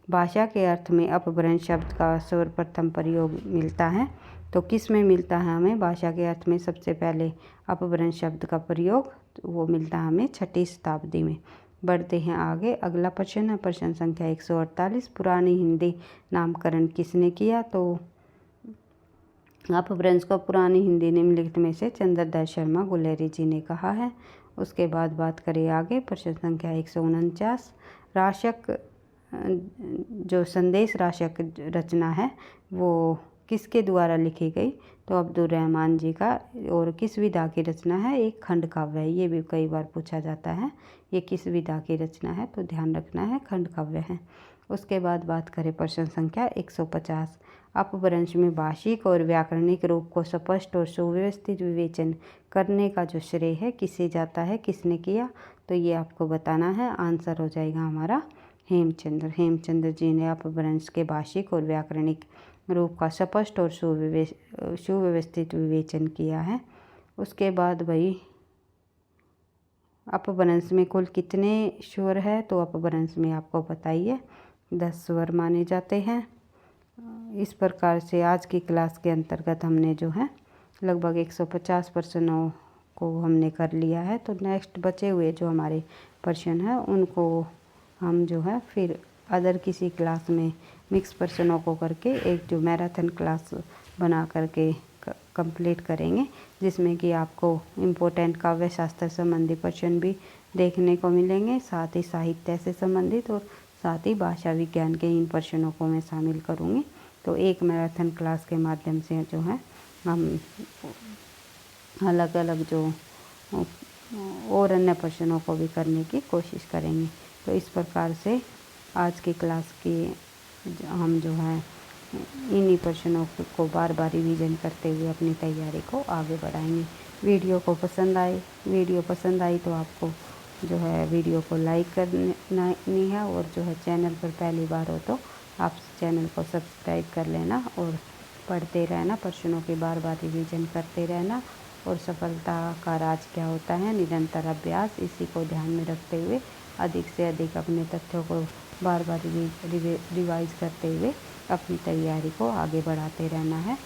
भाषा के अर्थ में अपभ्रंश शब्द का सर्वप्रथम प्रयोग मिलता है। तो किस में मिलता है हमें? भाषा के अर्थ में सबसे पहले अपभ्रंश शब्द का प्रयोग वो मिलता है हमें 6वीं शताब्दी में। बढ़ते हैं आगे, अगला प्रश्न है प्रश्न संख्या 148, पुरानी हिंदी नामकरण किसने किया? तो अपभ्रंश को पुरानी हिंदी निम्नलिखित में से चंद्रधर शर्मा गुलेरी जी ने कहा है। उसके बाद बात करें आगे, प्रश्न संख्या 149, राशक जो संदेश राशक रचना है वो किसके द्वारा लिखी गई? तो अब्दुल रहमान जी का। और किस विधा की रचना है? एक खंड काव्य है, ये भी कई बार पूछा जाता है, ये किस विधा की रचना है? तो ध्यान रखना है खंड काव्य है। उसके बाद बात करें प्रश्न संख्या 150, अपभ्रंश में भाषिक और व्याकरणिक रूप को स्पष्ट और सुव्यवस्थित विवेचन करने का जो श्रेय है किसे जाता है, किसने किया? तो ये आपको बताना है। आंसर हो जाएगा हमारा हेमचंद्र जी ने अपभ्रंश के भाषिक और व्याकरणिक रूप का स्पष्ट और सुव्यवस्थित विवेचन किया है। उसके बाद भाई अपभ्रंश में कुल कितने स्वर है? तो अपभ्रंश में आपको बताइए 10 स्वर माने जाते हैं। इस प्रकार से आज की क्लास के अंतर्गत हमने जो है लगभग 150 प्रश्नों को हमने कर लिया है। तो नेक्स्ट बचे हुए जो हमारे प्रश्न हैं उनको हम जो है फिर अदर किसी क्लास में मिक्स प्रश्नों को करके एक जो मैराथन क्लास बना करके कंप्लीट करेंगे, जिसमें कि आपको इम्पोर्टेंट काव्य शास्त्र संबंधी प्रश्न भी देखने को मिलेंगे, साथ ही साहित्य से संबंधित और साथ ही भाषा विज्ञान के इन प्रश्नों को मैं शामिल करूँगी। तो एक मैराथन क्लास के माध्यम से जो है हम अलग अलग जो और अन्य प्रश्नों को भी करने की कोशिश करेंगे। तो इस प्रकार से आज की क्लास की हम जो है इन्हीं प्रश्नों को बार बार रिवीजन करते हुए अपनी तैयारी को आगे बढ़ाएंगे। वीडियो पसंद आई तो आपको जो है वीडियो को लाइक करनी है, और जो है चैनल पर पहली बार हो तो आप चैनल को सब्सक्राइब कर लेना और पढ़ते रहना, प्रश्नों की बार बार रिवीजन करते रहना। और सफलता का राज क्या होता है? निरंतर अभ्यास। इसी को ध्यान में रखते हुए अधिक से अधिक अपने तथ्यों को बार बार रिवाइज करते हुए अपनी तैयारी को आगे बढ़ाते रहना है।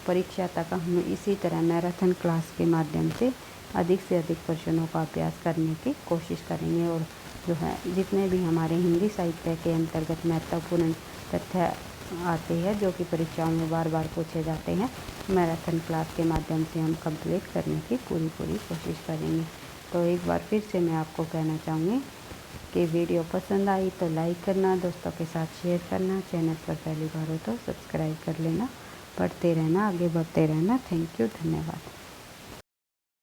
परीक्षा तक हम इसी तरह मैराथन क्लास के माध्यम से अधिक प्रश्नों का अभ्यास करने की कोशिश करेंगे। और जो है जितने भी हमारे हिंदी साहित्य के अंतर्गत महत्वपूर्ण तथ्य आते हैं जो कि परीक्षाओं में बार बार पूछे जाते हैं, मैराथन क्लास के माध्यम से हम कंप्लीट करने की पूरी कोशिश करेंगे। तो एक बार फिर से मैं आपको कहना चाहूँगी कि वीडियो पसंद आई तो लाइक करना, दोस्तों के साथ शेयर करना, चैनल पर पहली बार हो तो सब्सक्राइब कर लेना, पढ़ते रहना, आगे बढ़ते रहना। थैंक यू, धन्यवाद।